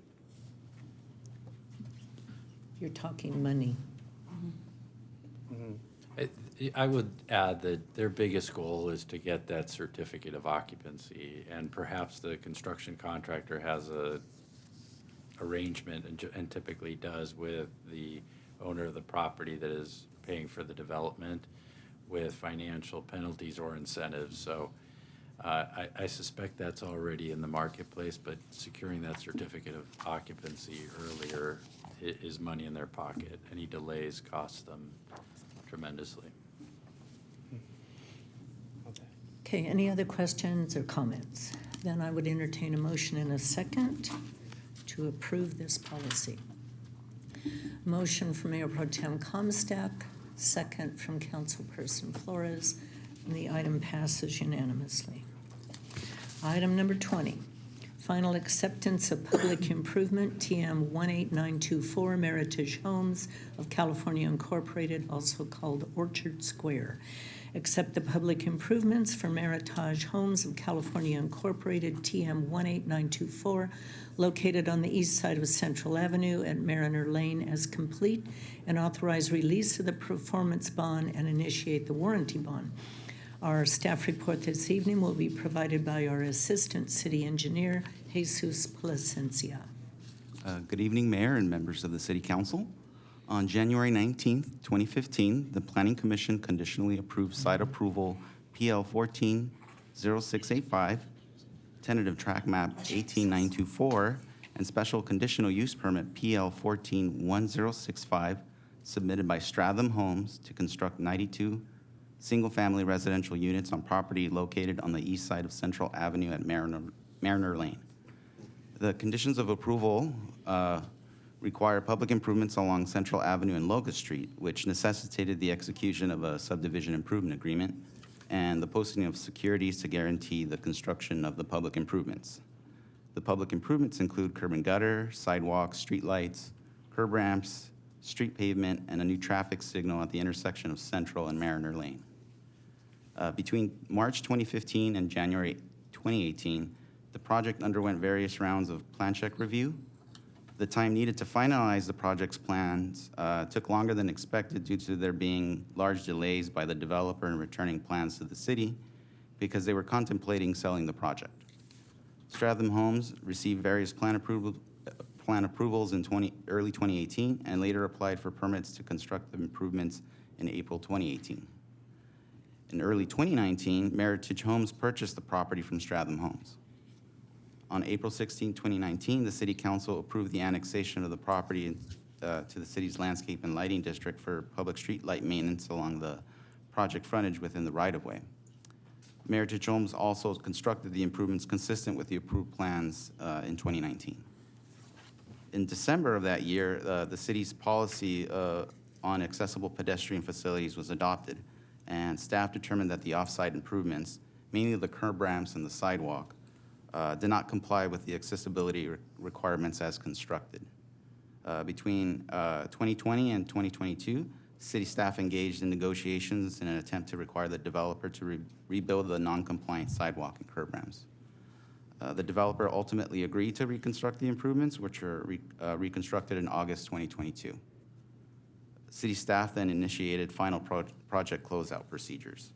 [SPEAKER 1] You're talking money.
[SPEAKER 3] I would add that their biggest goal is to get that certificate of occupancy, and perhaps the construction contractor has a arrangement, and typically does, with the owner of the property that is paying for the development, with financial penalties or incentives. So I suspect that's already in the marketplace, but securing that certificate of occupancy earlier is money in their pocket. Any delays cost them tremendously.
[SPEAKER 1] Okay, any other questions or comments? Then I would entertain a motion in a second to approve this policy. Motion from Mayor Pro Tem Comstock, second from Councilperson Flores, and the item passes unanimously. Item number 20, final acceptance of public improvement, TM 18924, Meritage Homes of California Incorporated, also called Orchard Square. Accept the public improvements for Meritage Homes of California Incorporated, TM 18924, located on the east side of Central Avenue at Mariner Lane as complete, and authorize release of the performance bond and initiate the warranty bond. Our staff report this evening will be provided by our Assistant City Engineer, Jesus Plasencia.
[SPEAKER 13] Good evening, Mayor and members of the City Council. On January 19th, 2015, the Planning Commission conditionally approved site approval PL 140685, tentative track map 18924, and special conditional use permit PL 141065, submitted by Stratham Homes to construct 92 single-family residential units on property located on the east side of Central Avenue at Mariner Lane. The conditions of approval require public improvements along Central Avenue and Locust Street, which necessitated the execution of a subdivision improvement agreement and the posting of securities to guarantee the construction of the public improvements. The public improvements include curb and gutter, sidewalks, street lights, curb ramps, street pavement, and a new traffic signal at the intersection of Central and Mariner Lane. Between March 2015 and January 2018, The project underwent various rounds of plan check review. The time needed to finalize the project's plans took longer than expected due to there being large delays by the developer in returning plans to the city because they were contemplating selling the project. Stratham Homes received various plan approvals in early 2018 and later applied for permits to construct the improvements in April 2018. In early 2019, Meritage Homes purchased the property from Stratham Homes. On April 16, 2019, the City Council approved the annexation of the property to the city's landscape and lighting district for public street light maintenance along the project frontage within the right-of-way. Meritage Homes also constructed the improvements consistent with the approved plans in 2019. In December of that year, the city's policy on accessible pedestrian facilities was adopted, and staff determined that the off-site improvements, mainly the curb ramps and the sidewalk, did not comply with the accessibility requirements as constructed. Between 2020 and 2022, city staff engaged in negotiations in an attempt to require the developer to rebuild the non-compliant sidewalk and curb ramps. The developer ultimately agreed to reconstruct the improvements, which were reconstructed in August 2022. City staff then initiated final project closeout procedures.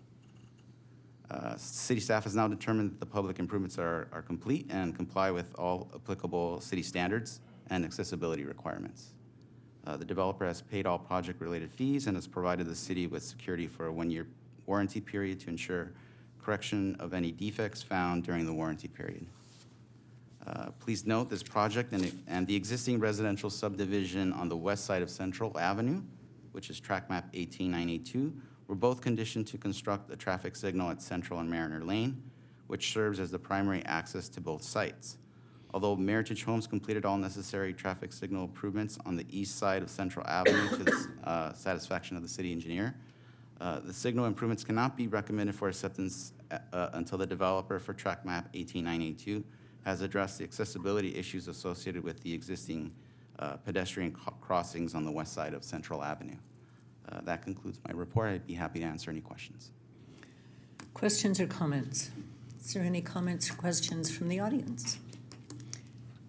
[SPEAKER 13] City staff has now determined that the public improvements are complete and comply with all applicable city standards and accessibility requirements. The developer has paid all project-related fees and has provided the city with security for a one-year warranty period to ensure correction of any defects found during the warranty period. Please note this project and the existing residential subdivision on the west side of Central Avenue, which is track map 18982, were both conditioned to construct a traffic signal at Central and Mariner Lane, which serves as the primary access to both sites. Although Meritage Homes completed all necessary traffic signal improvements on the east side of Central Avenue to the satisfaction of the city engineer, the signal improvements cannot be recommended for acceptance until the developer for track map 18982 has addressed the accessibility issues associated with the existing pedestrian crossings on the west side of Central Avenue. That concludes my report. I'd be happy to answer any questions.
[SPEAKER 1] Questions or comments? Is there any comments or questions from the audience?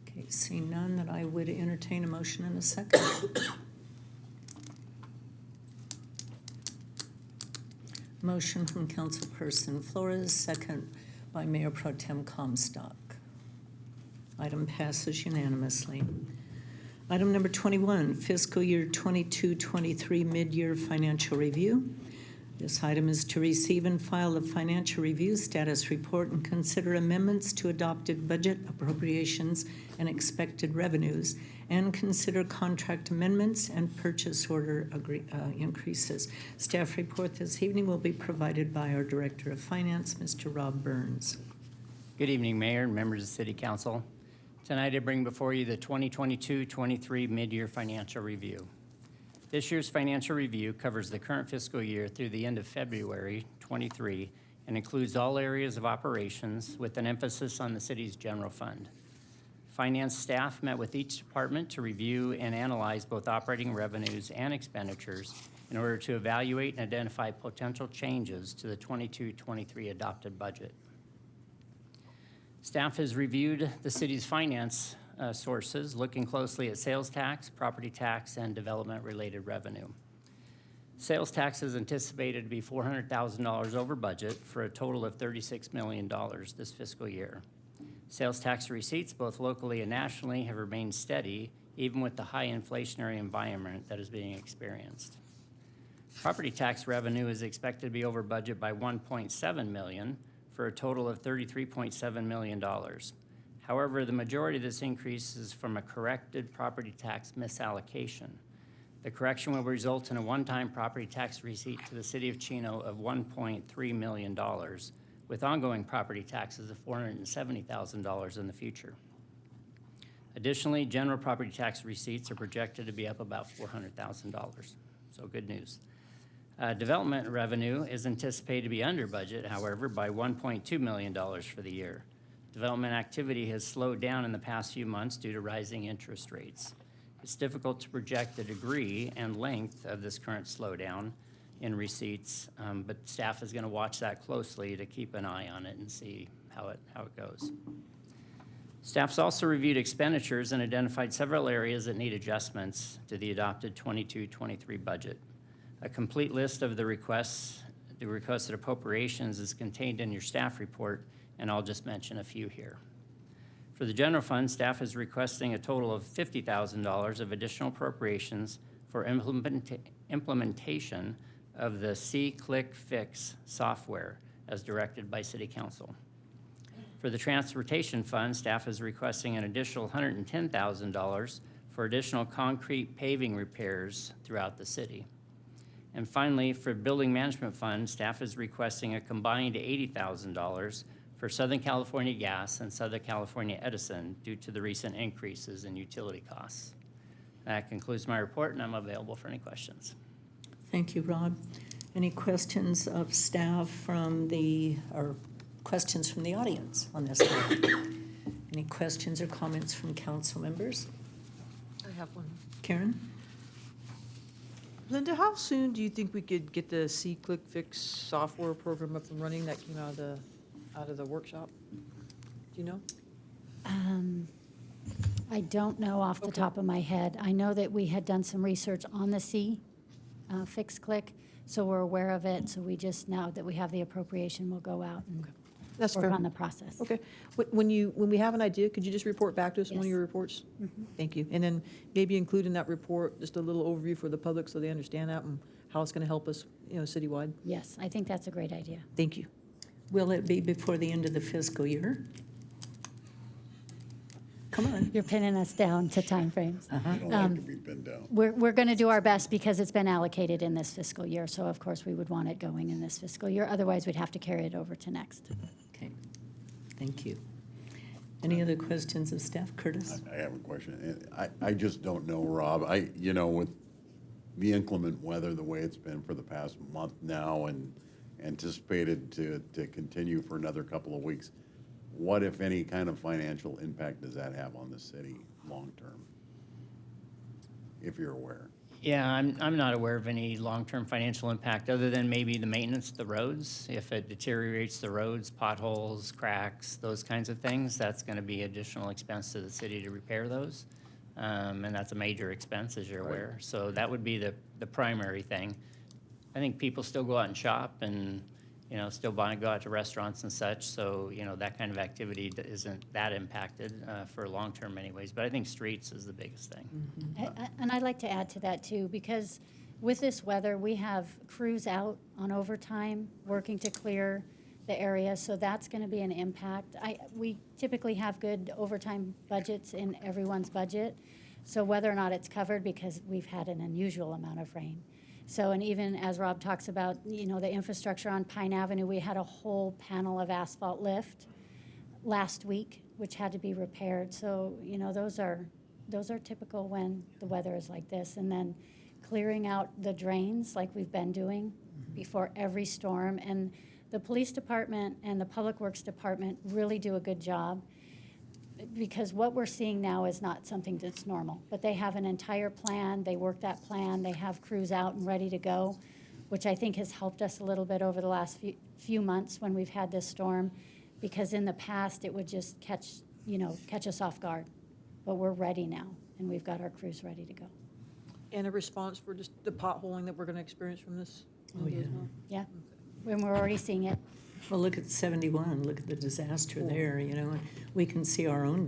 [SPEAKER 1] Okay, seeing none, that I would entertain a motion in a second. Motion from Councilperson Flores, second by Mayor Pro Tem Comstock. Item passes unanimously. Item number 21, fiscal year 22-23 mid-year financial review. This item is to receive and file the financial review status report and consider amendments to adopted budget appropriations and expected revenues, and consider contract amendments and purchase order increases. Staff report this evening will be provided by our Director of Finance, Mr. Rob Burns.
[SPEAKER 14] Good evening, Mayor and members of City Council. Tonight I bring before you the 2022-23 mid-year financial review. This year's financial review covers the current fiscal year through the end of February 23 and includes all areas of operations with an emphasis on the city's general fund. Finance staff met with each department to review and analyze both operating revenues and expenditures in order to evaluate and identify potential changes to the 22-23 adopted budget. Staff has reviewed the city's finance sources, looking closely at sales tax, property tax, and development-related revenue. Sales tax is anticipated to be $400,000 over budget for a total of $36 million this fiscal year. Sales tax receipts, both locally and nationally, have remained steady, even with the high inflationary environment that is being experienced. Property tax revenue is expected to be over budget by $1.7 million for a total of $33.7 million. However, the majority of this increase is from a corrected property tax misallocation. The correction will result in a one-time property tax receipt to the city of Chino of $1.3 million, with ongoing property taxes of $470,000 in the future. Additionally, general property tax receipts are projected to be up about $400,000, so good news. Development revenue is anticipated to be under budget, however, by $1.2 million for the year. Development activity has slowed down in the past few months due to rising interest rates. It's difficult to project the degree and length of this current slowdown in receipts, but staff is going to watch that closely to keep an eye on it and see how it goes. Staff's also reviewed expenditures and identified several areas that need adjustments to the adopted 22-23 budget. A complete list of the requested appropriations is contained in your staff report, and I'll just mention a few here. For the general fund, staff is requesting a total of $50,000 of additional appropriations for implementation of the C-Click Fix software as directed by City Council. For the transportation fund, staff is requesting an additional $110,000 for additional concrete paving repairs throughout the city. And finally, for building management fund, staff is requesting a combined $80,000 for Southern California Gas and Southern California Edison due to the recent increases in utility costs. That concludes my report, and I'm available for any questions.
[SPEAKER 1] Thank you, Rob. Any questions of staff or questions from the audience on this topic? Any questions or comments from council members?
[SPEAKER 6] I have one.
[SPEAKER 1] Karen?
[SPEAKER 6] Linda, how soon do you think we could get the C-Click Fix software program up and running that came out of the workshop? Do you know?
[SPEAKER 10] I don't know off the top of my head. I know that we had done some research on the Fix Click, so we're aware of it. So we just, now that we have the appropriation, we'll go out and
[SPEAKER 6] That's
[SPEAKER 10] work
[SPEAKER 6] fair.
[SPEAKER 10] on the process.
[SPEAKER 6] Okay. When we have an idea, could you just report back to us in one of
[SPEAKER 10] Yes.
[SPEAKER 6] your reports? Thank you. And then maybe include in that report just a little overview for the public so they understand that and how it's going to help us, citywide.
[SPEAKER 10] Yes, I think that's a great idea.
[SPEAKER 6] Thank you.
[SPEAKER 1] Will it be before the end of the fiscal year? Come on.
[SPEAKER 10] You're pinning us down to timeframes.
[SPEAKER 9] You don't like to be pinned down.
[SPEAKER 10] We're going to do our best because it's been allocated in this fiscal year. So of course, we would want it going in this fiscal year. Otherwise, we'd have to carry it over to next.
[SPEAKER 1] Okay, thank you. Any other questions of staff? Curtis?
[SPEAKER 9] I have a question. I just don't know, Rob. With the inclement weather, the way it's been for the past month now and anticipated to continue for another couple of weeks, what, if any, kind of financial impact does that have on the city long-term, if you're aware?
[SPEAKER 14] Yeah, I'm not aware of any long-term financial impact other than maybe the maintenance of the roads. If it deteriorates the roads, potholes, cracks, those kinds of things, that's going to be additional expense to the city to repair those. And that's a major expense, as you're aware. So that would be the primary thing. I think people still go out and shop and, still go out to restaurants and such. So, that kind of activity isn't that impacted for long-term anyways. But I think streets is the biggest thing.
[SPEAKER 10] And I'd like to add to that too, because with this weather, we have crews out on overtime working to clear the area. So that's going to be an impact. We typically have good overtime budgets in everyone's budget. So whether or not it's covered, because we've had an unusual amount of rain. So, and even as Rob talks about, the infrastructure on Pine Avenue, we had a whole panel of asphalt lift last week, which had to be repaired. So, those are typical when the weather is like this. And then clearing out the drains like we've been doing before every storm. And the police department and the public works department really do a good job, because what we're seeing now is not something that's normal. But they have an entire plan, they work that plan, they have crews out and ready to go, which I think has helped us a little bit over the last few months when we've had this storm, because in the past it would just catch us off guard. But we're ready now, and we've got our crews ready to go.
[SPEAKER 6] And a response for just the potholing that we're going to experience from this?
[SPEAKER 1] Oh, yeah.
[SPEAKER 10] Yeah, and we're already seeing it.
[SPEAKER 1] Well, look at 71, look at the disaster there, and we can see our own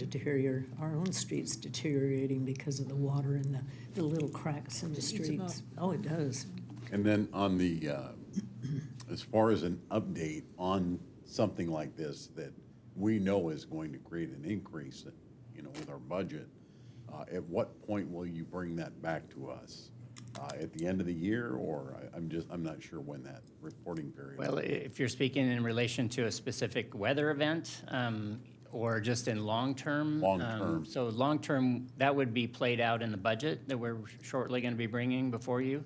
[SPEAKER 1] streets deteriorating because of the water and the little cracks in the
[SPEAKER 6] Just eats 'em
[SPEAKER 1] streets. Oh, it does.
[SPEAKER 9] And then on the, as far as an update on something like this that we know is going to create an increase, with our budget, at what point will you bring that back to us? At the end of the year, or I'm not sure when that reporting period.
[SPEAKER 14] Well, if you're speaking in relation to a specific weather event, or just in long-term.
[SPEAKER 9] Long-term.
[SPEAKER 14] So long-term, that would be played out in the budget that we're shortly going to be bringing before you.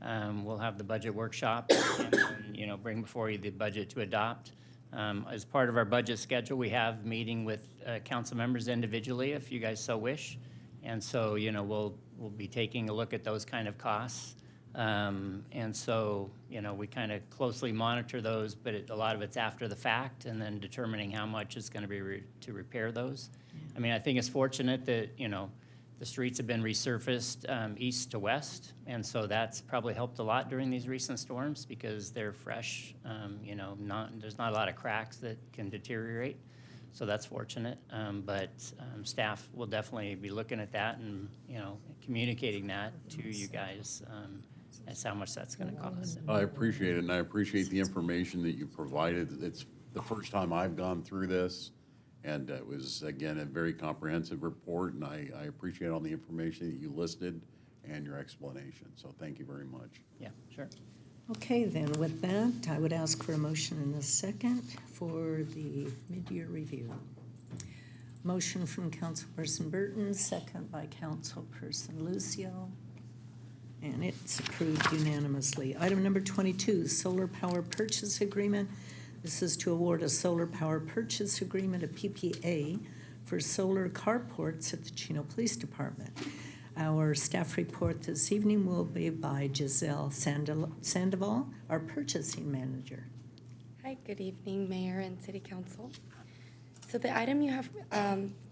[SPEAKER 14] We'll have the budget workshop and bring before you the budget to adopt. As part of our budget schedule, we have meeting with council members individually, if you guys so wish. And so, we'll be taking a look at those kind of costs. And so, we kind of closely monitor those, but a lot of it's after the fact, and then determining how much is going to be to repair those. I mean, I think it's fortunate that, you know, the streets have been resurfaced east to west, and so that's probably helped a lot during these recent storms because they're fresh. You know, there's not a lot of cracks that can deteriorate, so that's fortunate. But staff will definitely be looking at that and, you know, communicating that to you guys as how much that's going to cost.
[SPEAKER 9] I appreciate it, and I appreciate the information that you provided. It's the first time I've gone through this, and it was, again, a very comprehensive report, and I appreciate all the information that you listed and your explanation. So thank you very much.
[SPEAKER 14] Yeah, sure.
[SPEAKER 1] Okay, then with that, I would ask for a motion in a second for the mid-year review. Motion from Councilperson Burton, second by Councilperson Lucio, and it's approved unanimously. Item number 22, solar power purchase agreement. This is to award a solar power purchase agreement, a PPA, for solar carports at the Chino Police Department. Our staff report this evening will be by Giselle Sandoval, our purchasing manager.
[SPEAKER 15] Hi, good evening, Mayor and City Council. So the item you have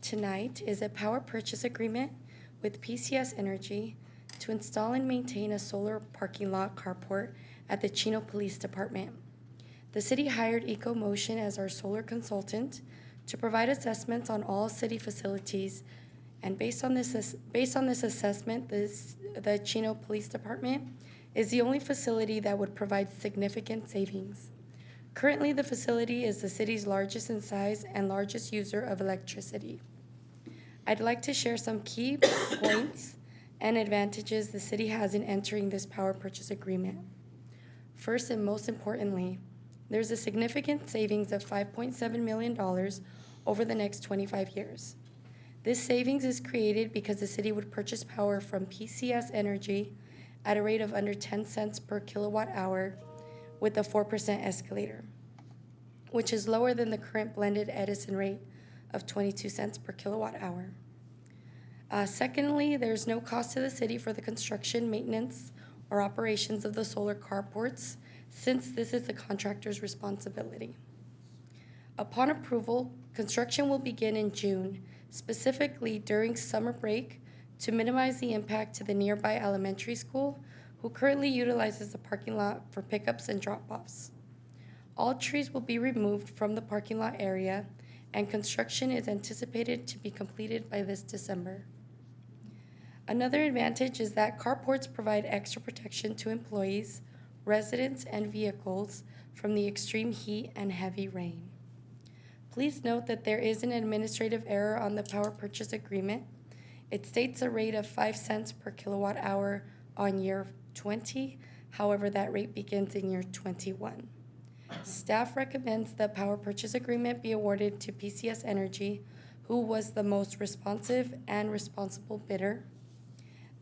[SPEAKER 15] tonight is a power purchase agreement with PCS Energy to install and maintain a solar parking lot carport at the Chino Police Department. The city hired EcoMotion as our solar consultant to provide assessments on all city facilities. And based on this assessment, the Chino Police Department is the only facility that would provide significant savings. Currently, the facility is the city's largest in size and largest user of electricity. I'd like to share some key points and advantages the city has in entering this power purchase agreement. First and most importantly, there's a significant savings of $5.7 million over the next 25 years. This savings is created because the city would purchase power from PCS Energy at a rate of under 10 cents per kilowatt hour with a 4% escalator, which is lower than the current blended Edison rate of 22 cents per kilowatt hour. Secondly, there's no cost to the city for the construction, maintenance, or operations of the solar carports, since this is the contractor's responsibility. Upon approval, construction will begin in June, specifically during summer break, to minimize the impact to the nearby elementary school, who currently utilizes the parking lot for pickups and drop-offs. All trees will be removed from the parking lot area, and construction is anticipated to be completed by this December. Another advantage is that carports provide extra protection to employees, residents, and vehicles from the extreme heat and heavy rain. Please note that there is an administrative error on the power purchase agreement. It states a rate of 5 cents per kilowatt hour on year 20. However, that rate begins in year 21. Staff recommends the power purchase agreement be awarded to PCS Energy, who was the most responsive and responsible bidder.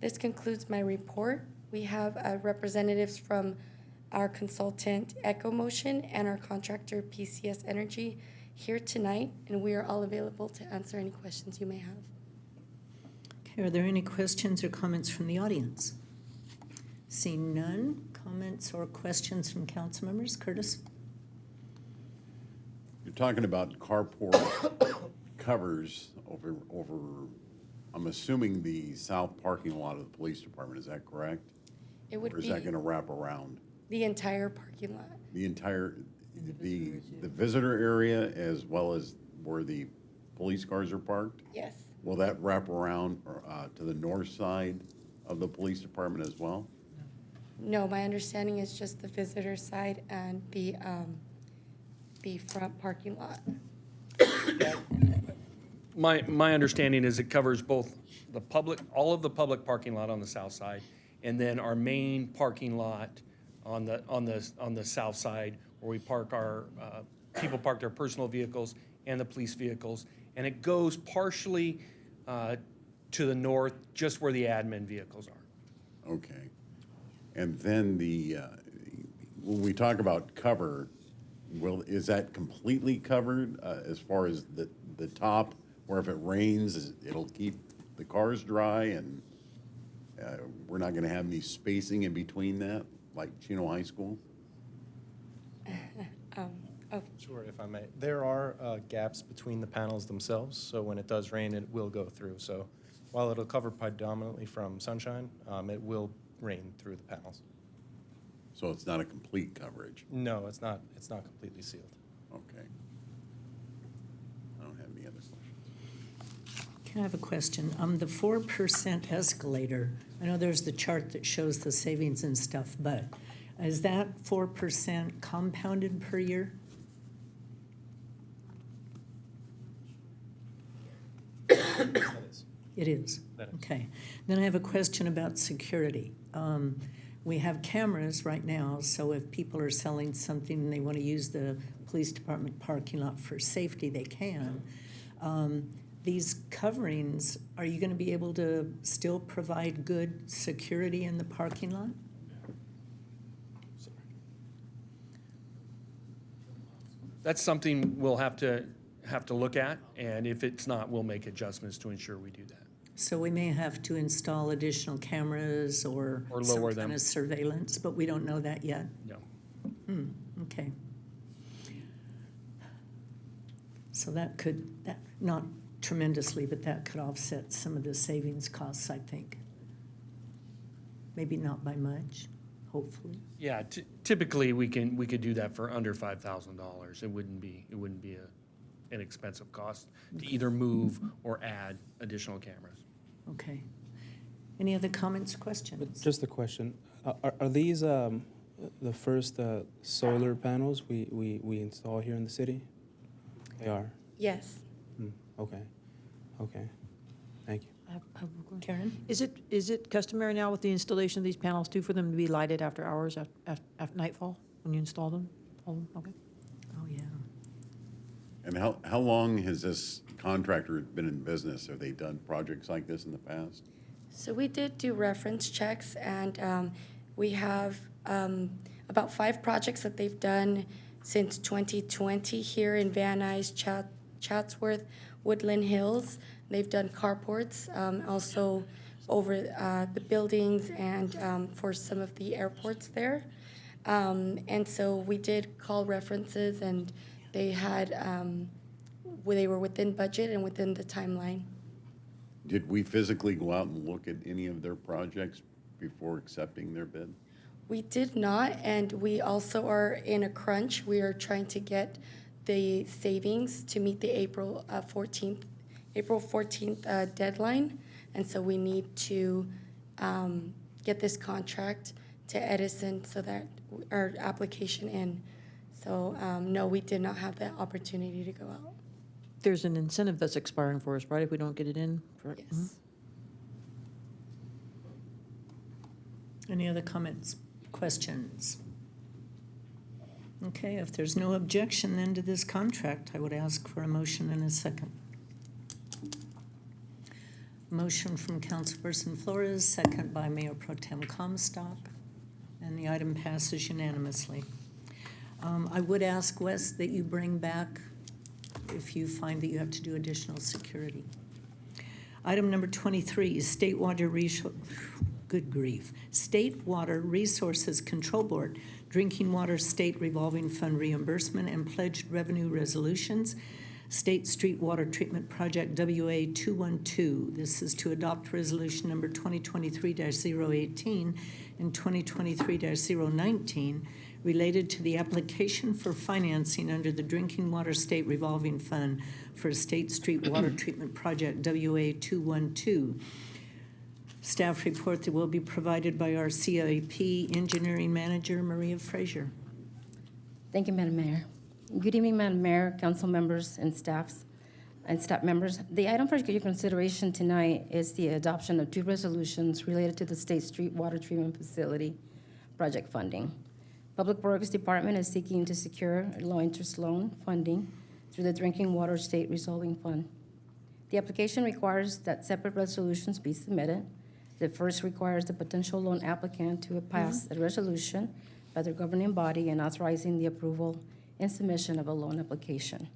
[SPEAKER 15] This concludes my report. We have representatives from our consultant EcoMotion and our contractor PCS Energy here tonight, and we are all available to answer any questions you may have.
[SPEAKER 1] Okay, are there any questions or comments from the audience? Seeing none, comments or questions from council members? Curtis?
[SPEAKER 9] You're talking about carport covers over, I'm assuming the south parking lot of the police department, is that correct?
[SPEAKER 15] It would
[SPEAKER 9] Or is
[SPEAKER 15] be
[SPEAKER 9] that gonna wrap around?
[SPEAKER 15] the entire parking lot.
[SPEAKER 9] The entire, the visitor area as well as where the police cars are parked?
[SPEAKER 15] Yes.
[SPEAKER 9] Will that wrap around to the north side of the police department as well?
[SPEAKER 15] No, my understanding is just the visitor side and the front parking lot.
[SPEAKER 16] My understanding is it covers both the public, all of the public parking lot on the south side, and then our main parking lot on the south side, where we park our, people park their personal vehicles and the police vehicles. And it goes partially to the north, just where the admin vehicles are.
[SPEAKER 9] Okay. And then when we talk about cover, is that completely covered as far as the top, where if it rains, it'll keep the cars dry and we're not gonna have any spacing in between that, like Chino High School?
[SPEAKER 15] Oh.
[SPEAKER 17] Sure, if I may. There are gaps between the panels themselves, so when it does rain, it will go through. So while it'll cover predominantly from sunshine, it will rain through the panels.
[SPEAKER 9] So it's not a complete coverage?
[SPEAKER 17] No, it's not completely sealed.
[SPEAKER 9] Okay. I don't have any other questions.
[SPEAKER 1] Can I have a question? The 4% escalator, I know there's the chart that shows the savings and stuff, but is that 4% compounded per year?
[SPEAKER 17] That is.
[SPEAKER 1] It is?
[SPEAKER 17] That is.
[SPEAKER 1] Okay. Then I have a question about security. We have cameras right now, so if people are selling something and they want to use the police department parking lot for safety, they can. These coverings, are you going to be able to still provide good security in the parking lot?
[SPEAKER 16] That's something we'll have to look at, and if it's not, we'll make adjustments to ensure we do that.
[SPEAKER 1] So we may have to install additional cameras or
[SPEAKER 16] Or
[SPEAKER 1] some
[SPEAKER 16] lower
[SPEAKER 1] kind
[SPEAKER 16] them.
[SPEAKER 1] of surveillance, but we don't know that yet.
[SPEAKER 16] No.
[SPEAKER 1] Okay. So that could, not tremendously, but that could offset some of the savings costs, I think. Maybe not by much, hopefully.
[SPEAKER 16] Yeah, typically, we could do that for under $5,000. It wouldn't be an expensive cost to either move or add additional cameras.
[SPEAKER 1] Okay. Any other comments, questions?
[SPEAKER 12] Just a question. Are these the first solar panels we install here in the city? They are?
[SPEAKER 15] Yes.
[SPEAKER 12] Okay. Okay. Thank you.
[SPEAKER 1] Karen?
[SPEAKER 6] Is it customary now with the installation of these panels too for them to be lighted after hours, at nightfall, when you install them? All of them? Okay.
[SPEAKER 1] Oh, yeah.
[SPEAKER 9] And how long has this contractor been in business? Have they done projects like this in the past?
[SPEAKER 15] So we did do reference checks, and we have about 5 projects that they've done since 2020 here in Van Nuys, Chatsworth, Woodland Hills. They've done carports, also over the buildings and for some of the airports there. And so we did call references, and they had, they were within budget and within the timeline.
[SPEAKER 9] Did we physically go out and look at any of their projects before accepting their bid?
[SPEAKER 15] We did not, and we also are in a crunch. We are trying to get the savings to meet the April 14th deadline, and so we need to get this contract to Edison so that our application in. So no, we did not have the opportunity to go out.
[SPEAKER 6] There's an incentive that's expiring for us, right, if we don't get it in?
[SPEAKER 15] Yes.
[SPEAKER 1] Any other comments, questions? Okay, if there's no objection then to this contract, I would ask for a motion and a second. Motion from Councilperson Flores, second by Mayor Pro Tem Comstock, and the item passes unanimously. I would ask, Wes, that you bring back if you find that you have to do additional security. Item number 23 is State Water Resources Control Board, Drinking Water State Revolving Fund Reimbursement and Pledged Revenue Resolutions, State Street Water Treatment Project WA 212. This is to adopt resolution number 2023-018 and 2023-019 related to the application for financing under the Drinking Water State Revolving Fund for State Street Water Treatment Project WA 212. Staff report that will be provided by our CIP Engineering Manager, Maria Frazier.
[SPEAKER 18] Thank you, Madam Mayor. Good evening, Madam Mayor, council members, and staff members. The item for your consideration tonight is the adoption of 2 resolutions related to the State Street Water Treatment Facility project funding. Public Works Department is seeking to secure a low-interest loan funding through the Drinking Water State Resolving Fund. The application requires that separate resolutions be submitted. The first requires the potential loan applicant to pass a resolution by their governing body and authorizing the approval and submission of a loan application.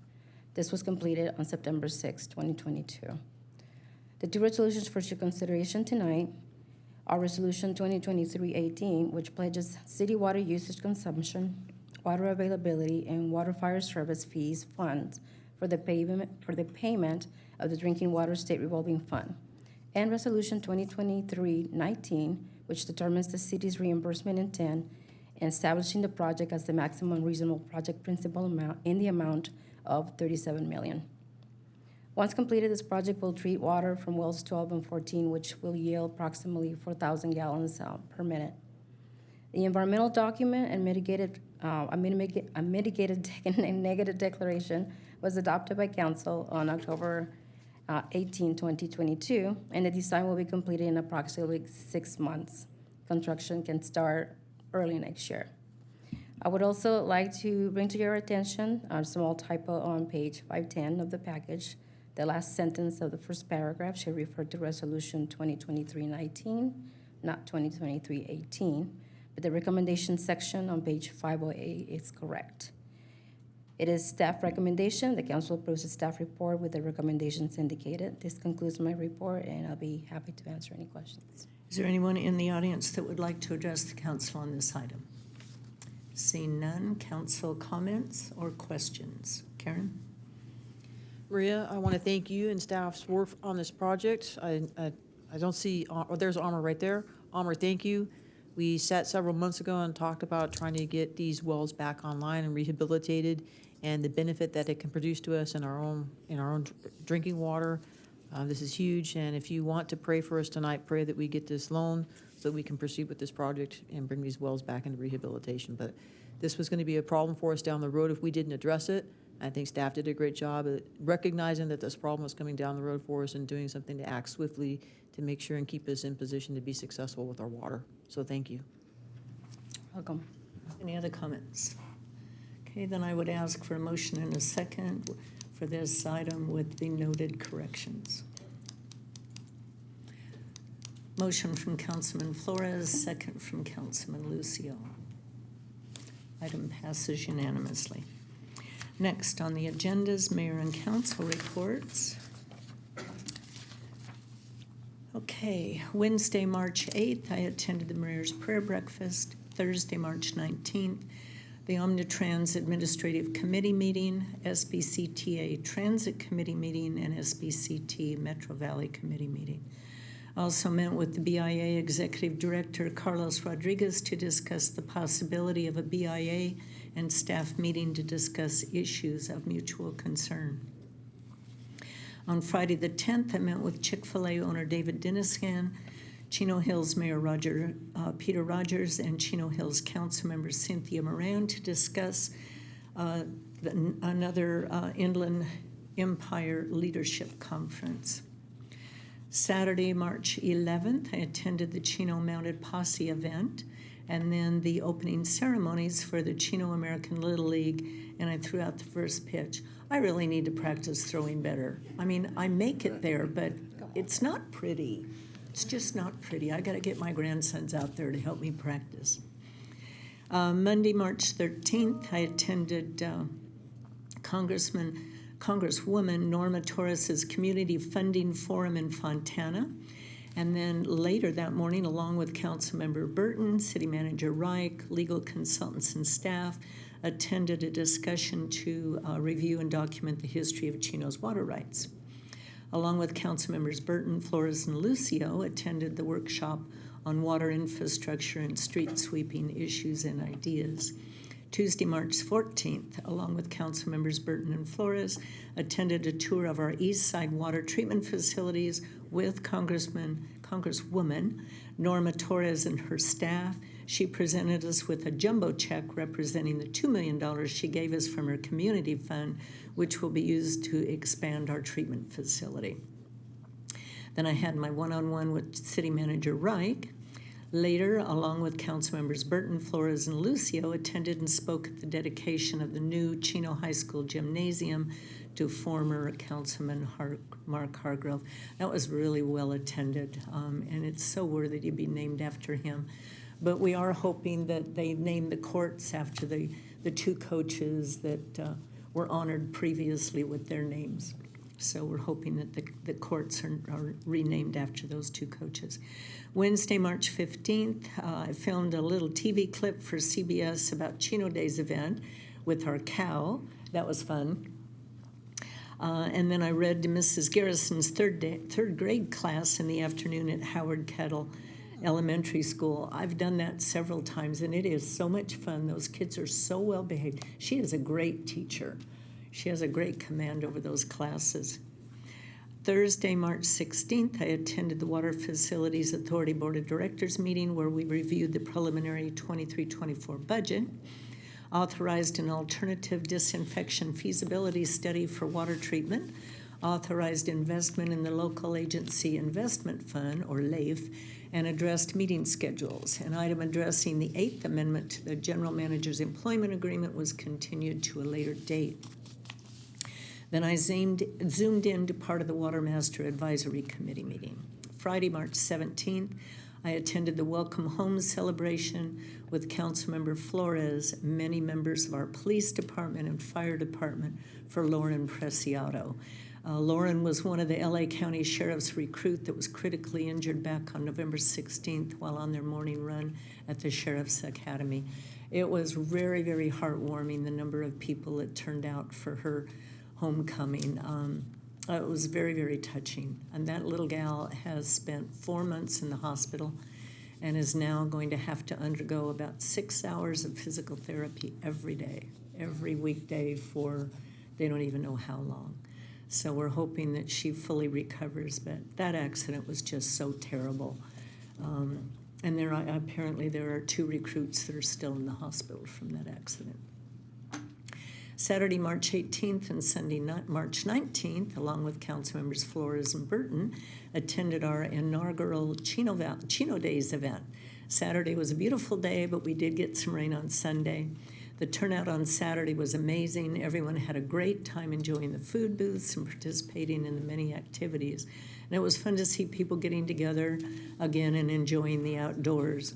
[SPEAKER 18] This was completed on September 6, 2022. The 2 resolutions for your consideration tonight are Resolution 2023-18, which pledges city water usage consumption water availability, and water fire service fees funds for the payment of the Drinking Water State Revolving Fund. And Resolution 2023-19, which determines the city's reimbursement intent and establishing the project as the maximum reasonable project principal amount in the amount of $37 million. Once completed, this project will treat water from wells 12 and 14, which will yield approximately 4,000 gallons per minute. The environmental document and mitigated negative declaration was adopted by council on October 18, 2022, and the design will be completed in approximately 6 months. Construction can start early next year. I would also like to bring to your attention a small typo on page 510 of the package. The last sentence of the first paragraph should refer to Resolution 2023-19, not 2023-18, but the recommendation section on page 508 is correct. It is staff recommendation. The council approves the staff report with the recommendations indicated. This concludes my report, and I'll be happy to answer any questions.
[SPEAKER 1] Is there anyone in the audience that would like to address the council on this item? Seeing none, council comments or questions? Karen?
[SPEAKER 6] Maria, I want to thank you and staff's work on this project. I don't see, oh, there's Amr right there. Amr, thank you. We sat several months ago and talked about trying to get these wells back online and rehabilitated, and the benefit that it can produce to us in our own drinking water. This is huge, and if you want to pray for us tonight, pray that we get this loan so that we can proceed with this project and bring these wells back into rehabilitation. But this was going to be a problem for us down the road if we didn't address it. I think staff did a great job at recognizing that this problem was coming down the road for us and doing something to act swiftly to make sure and keep us in position to be successful with our water. So thank you.
[SPEAKER 18] Welcome.
[SPEAKER 1] Any other comments? Okay, then I would ask for a motion and a second for this item with the noted corrections. Motion from Councilman Flores, second from Councilman Lucio. Item passes unanimously. Next on the agenda is mayor and council reports. Okay, Wednesday, March 8th, I attended the Mayor's Prayer Breakfast. Thursday, March 19th, the Omnitrans Administrative Committee meeting, SBCTA Transit Committee meeting, and SBCT Metro Valley Committee meeting. I also met with the BIA Executive Director Carlos Rodriguez to discuss the possibility of a BIA and staff meeting to discuss issues of mutual concern. On Friday the 10th, I met with Chick-fil-A owner David Diniscan, Chino Hills Mayor Peter Rogers, and Chino Hills Council Member Cynthia Moran to discuss another Inland Empire Leadership Conference. Saturday, March 11th, I attended the Chino Mounted Posse event and then the opening ceremonies for the Chino American Little League, and I threw out the first pitch. I really need to practice throwing better. I mean, I make it there, but it's not pretty. It's just not pretty. I got to get my grandsons out there to help me practice. Monday, March 13th, I attended Congresswoman Norma Torres's Community Funding Forum in Fontana. And then later that morning, along with Councilmember Burton, City Manager Reich, legal consultants and staff, attended a discussion to review and document the history of Chino's water rights. Along with Councilmembers Burton, Flores, and Lucio, attended the workshop on water infrastructure and street sweeping issues and ideas. Tuesday, March 14th, along with Councilmembers Burton and Flores, attended a tour of our East Side water treatment facilities with Congresswoman Norma Torres and her staff. She presented us with a jumbo check representing the $2 million she gave us from her community fund, which will be used to expand our treatment facility. Then I had my one-on-one with City Manager Reich. Later, along with Councilmembers Burton, Flores, and Lucio, attended and spoke at the dedication of the new Chino High School gymnasium to former Councilman Mark Hargrove. That was really well attended, and it's so worthy to be named after him. But we are hoping that they name the courts after the two coaches that were honored previously with their names. So we're hoping that the courts are renamed after those two coaches. Wednesday, March 15th, I filmed a little TV clip for CBS about Chino Day's event with our cow. That was fun. And then I read to Mrs. Garrison's third grade class in the afternoon at Howard Kettle Elementary School. I've done that several times, and it is so much fun. Those kids are so well behaved. She is a great teacher. She has a great command over those classes. Thursday, March 16th, I attended the Water Facilities Authority Board of Directors meeting where we reviewed the preliminary 23-24 budget, authorized an alternative disinfection feasibility study for water treatment, authorized investment in the Local Agency Investment Fund, or LAIF, and addressed meeting schedules. An item addressing the 8th Amendment to the General Manager's Employment Agreement was continued to a later date. Then I zoomed into part of the Water Master Advisory Committee meeting. Friday, March 17th, I attended the Welcome Home celebration with Councilmember Flores, many members of our police department and fire department for Lauren Preciado. Lauren was one of the LA County Sheriff's recruit that was critically injured back on November 16th while on their morning run at the Sheriff's Academy. It was very, very heartwarming, the number of people that turned out for her homecoming. It was very, very touching. And that little gal has spent 4 months in the hospital and is now going to have to undergo about 6 hours of physical therapy every day, every weekday for they don't even know how long. So we're hoping that she fully recovers, but that accident was just so terrible. And apparently there are 2 recruits that are still in the hospital from that accident. Saturday, March 18th and Sunday, March 19th, along with Councilmembers Flores and Burton, attended our inaugural Chino Days event. Saturday was a beautiful day, but we did get some rain on Sunday. The turnout on Saturday was amazing. Everyone had a great time enjoying the food booths and participating in the many activities. And it was fun to see people getting together again and enjoying the outdoors.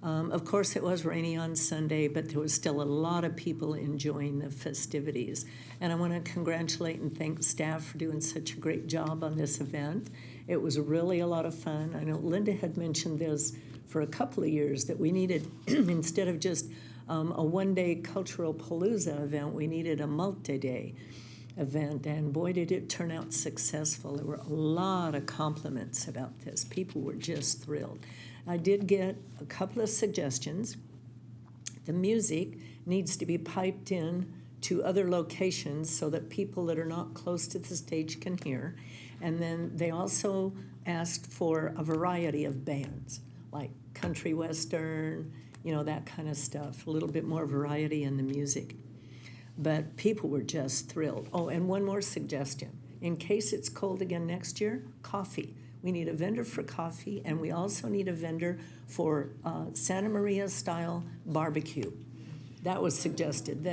[SPEAKER 1] Of course, it was rainy on Sunday, but there was still a lot of people enjoying the festivities. And I want to congratulate and thank staff for doing such a great job on this event. It was really a lot of fun. I know Linda had mentioned this for a couple of years, that we needed, instead of just a one-day cultural palooza event, we needed a multi-day event. And boy, did it turn out successful. There were a lot of compliments about this. People were just thrilled. I did get a couple of suggestions. The music needs to be piped in to other locations so that people that are not close to the stage can hear. And then they also asked for a variety of bands, like country western, that kind of stuff, a little bit more variety in the music. But people were just thrilled. Oh, and one more suggestion. In case it's cold again next year, coffee. We need a vendor for coffee, and we also need a vendor for Santa Maria-style barbecue. That was suggested,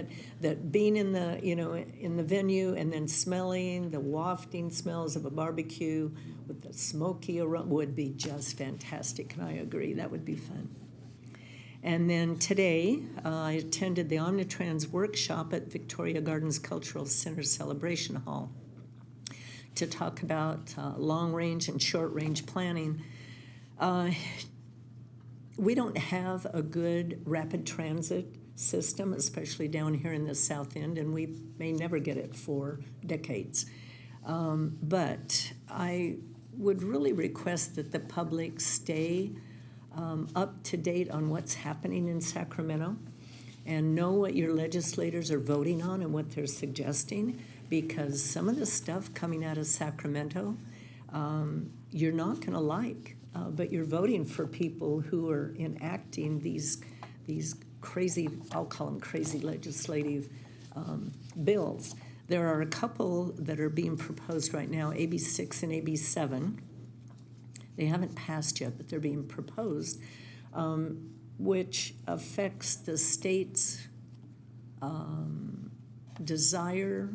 [SPEAKER 1] that being in the venue and then smelling the wafting smells of a barbecue with the smoky aroma would be just fantastic, and I agree, that would be fun. And then today, I attended the Omnitrans workshop at Victoria Gardens Cultural Center Celebration Hall to talk about long-range and short-range planning. We don't have a good rapid transit system, especially down here in the South End, and we may never get it for decades. But I would really request that the public stay up to date on what's happening in Sacramento and know what your legislators are voting on and what they're suggesting, because some of the stuff coming out of Sacramento, you're not going to like, but you're voting for people who are enacting these crazy, I'll call them crazy legislative bills. There are a couple that are being proposed right now, AB 6 and AB 7. They haven't passed yet, but they're being proposed, which affects the state's desire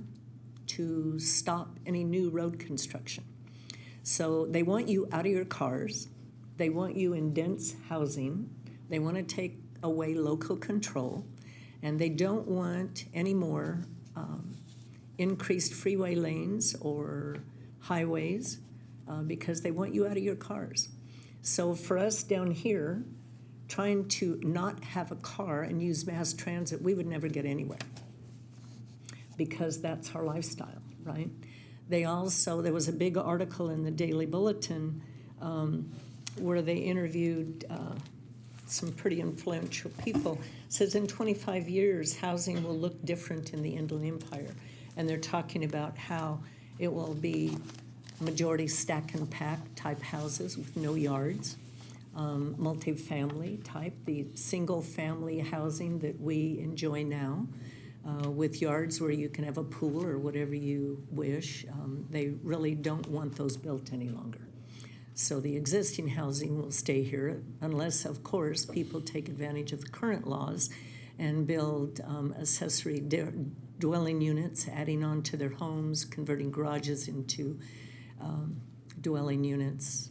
[SPEAKER 1] to stop any new road construction. So they want you out of your cars. They want you in dense housing. They want to take away local control. And they don't want any more increased freeway lanes or highways because they want you out of your cars. So for us down here, trying to not have a car and use mass transit, we would never get anywhere because that's our lifestyle, right? There was a big article in the Daily Bulletin where they interviewed some pretty influential people. It says in 25 years, housing will look different in the Inland Empire. And they're talking about how it will be majority stack and pack type houses with no yards, multifamily type, the single family housing that we enjoy now, with yards where you can have a pool or whatever you wish. They really don't want those built any longer. So the existing housing will stay here unless, of course, people take advantage of the current laws and build accessory dwelling units, adding on to their homes, converting garages into dwelling units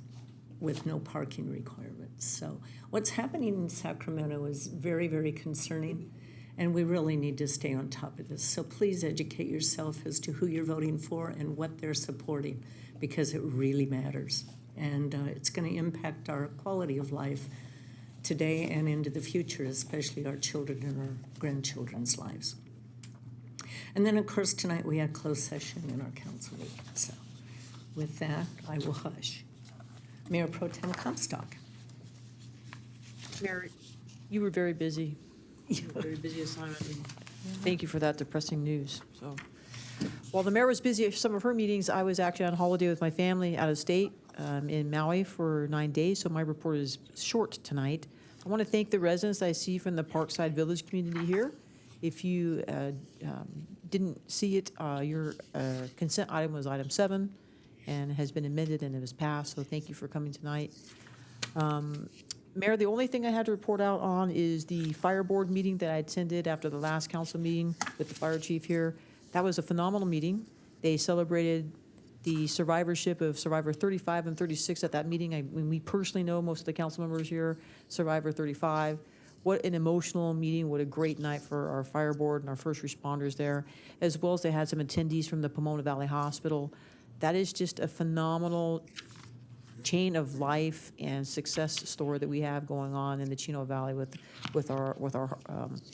[SPEAKER 1] with no parking requirements. So what's happening in Sacramento is very, very concerning, and we really need to stay on top of this. So please educate yourself as to who you're voting for and what they're supporting, because it really matters. And it's going to impact our quality of life today and into the future, especially our children and our grandchildren's lives. And then, of course, tonight we had closed session in our council meeting. So with that, I will hush. Mayor Pro Tem Comstock.
[SPEAKER 6] Mayor, you were very busy. You were very busy assignment. And thank you for that depressing news. So, while the mayor was busy at some of her meetings, I was actually on holiday with my family out of state in Maui for 9 days, so my report is short tonight. I want to thank the residents I see from the Parkside Village community here. If you didn't see it, your consent item was item 7 and has been amended and it was passed, so thank you for coming tonight. Mayor, the only thing I had to report out on is the fire board meeting that I attended after the last council meeting with the fire chief here. That was a phenomenal meeting. They celebrated the survivorship of Survivor 35 and 36 at that meeting. We personally know most of the council members here, Survivor 35. What an emotional meeting, what a great night for our fire board and our first responders there, as well as they had some attendees from the Pomona Valley Hospital. That is just a phenomenal chain of life and success story that we have going on in the Chino Valley with our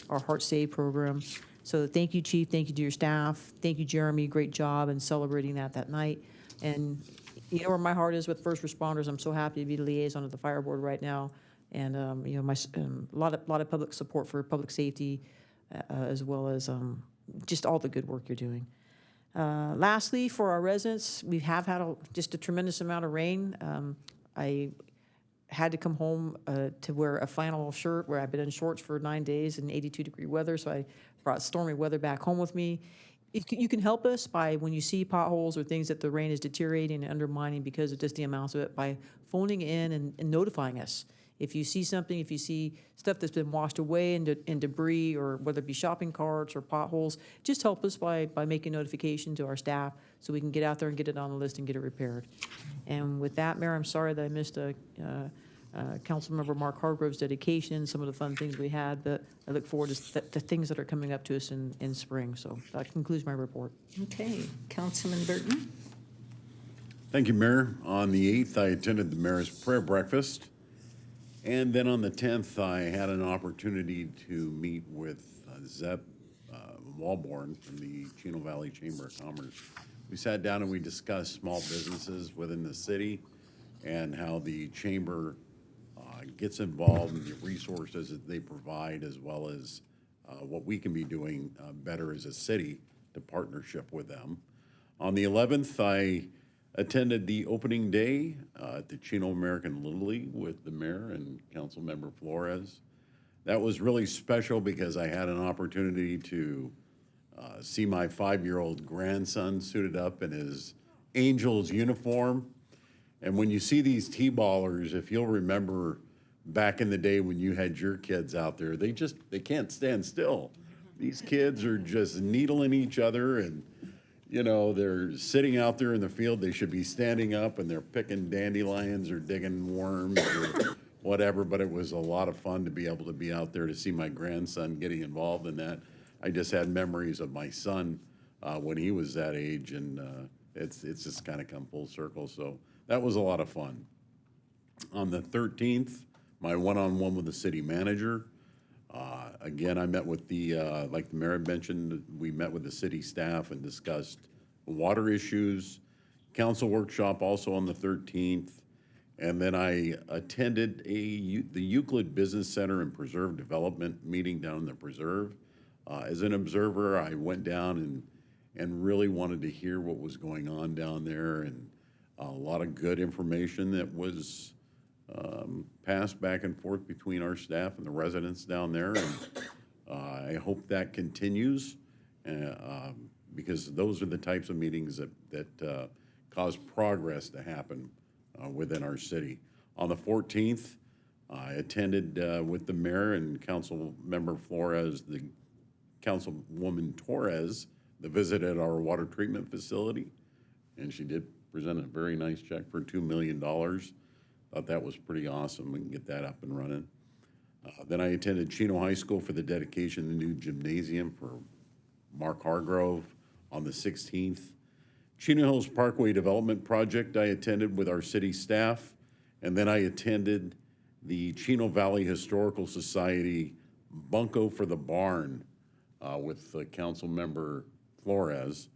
[SPEAKER 6] Heart Save program. So thank you, Chief. Thank you to your staff. Thank you, Jeremy. Great job in celebrating that night. And you know where my heart is with first responders. I'm so happy to be the liaison of the fire board right now. And you know, a lot of public support for public safety, as well as just all the good work you're doing. Lastly, for our residents, we have had just a tremendous amount of rain. I had to come home to wear a flannel shirt where I've been in shorts for 9 days in 82-degree weather, so I brought stormy weather back home with me. You can help us by, when you see potholes or things that the rain is deteriorating and undermining because of just the amounts of it, by phoning in and notifying us. If you see something, if you see stuff that's been washed away in debris, or whether it be shopping carts or potholes, just help us by making notification to our staff so we can get out there and get it on the list and get it repaired. And with that, Mayor, I'm sorry that I missed Councilmember Mark Hargrove's dedication, some of the fun things we had, but I look forward to things that are coming up to us in spring. So that concludes my report.
[SPEAKER 1] Okay, Councilman Burton.
[SPEAKER 9] Thank you, Mayor. On the 8th, I attended the mayor's prayer breakfast. And then on the 10th, I had an opportunity to meet with Zeb Walborn from the Chino Valley Chamber of Commerce. We sat down and we discussed small businesses within the city and how the chamber gets involved in the resources that they provide, as well as what we can be doing better as a city to partnership with them. On the 11th, I attended the opening day at the Chino American Little League with the mayor and Councilmember Flores. That was really special because I had an opportunity to see my 5-year-old grandson suited up in his Angels uniform. And when you see these T-ballers, if you'll remember back in the day when you had your kids out there, they can't stand still. These kids are just needling each other, and you know, they're sitting out there in the field. They should be standing up, and they're picking dandelions or digging worms or whatever. But it was a lot of fun to be able to be out there to see my grandson getting involved in that. I just had memories of my son when he was that age, and it's just kind of come full circle. So that was a lot of fun. On the 13th, my one-on-one with the city manager. Again, I met with the, like the mayor mentioned, we met with the city staff and discussed water issues. Council workshop also on the 13th. And then I attended the Euclid Business Center and Preserve Development meeting down in the Preserve. As an observer, I went down and really wanted to hear what was going on down there, and a lot of good information that was passed back and forth between our staff and the residents down there. And I hope that continues because those are the types of meetings that cause progress to happen within our city. On the 14th, I attended with the mayor and council member Flores, the councilwoman Torres, the visit at our water treatment facility. And she did present a very nice check for $2 million. Thought that was pretty awesome. We can get that up and running. Then I attended Chino High School for the dedication of the new gymnasium for Mark Hargrove on the 16th. Chino Hills Parkway Development Project I attended with our city staff. And then I attended the Chino Valley Historical Society Bunco for the Barn with council member Flores.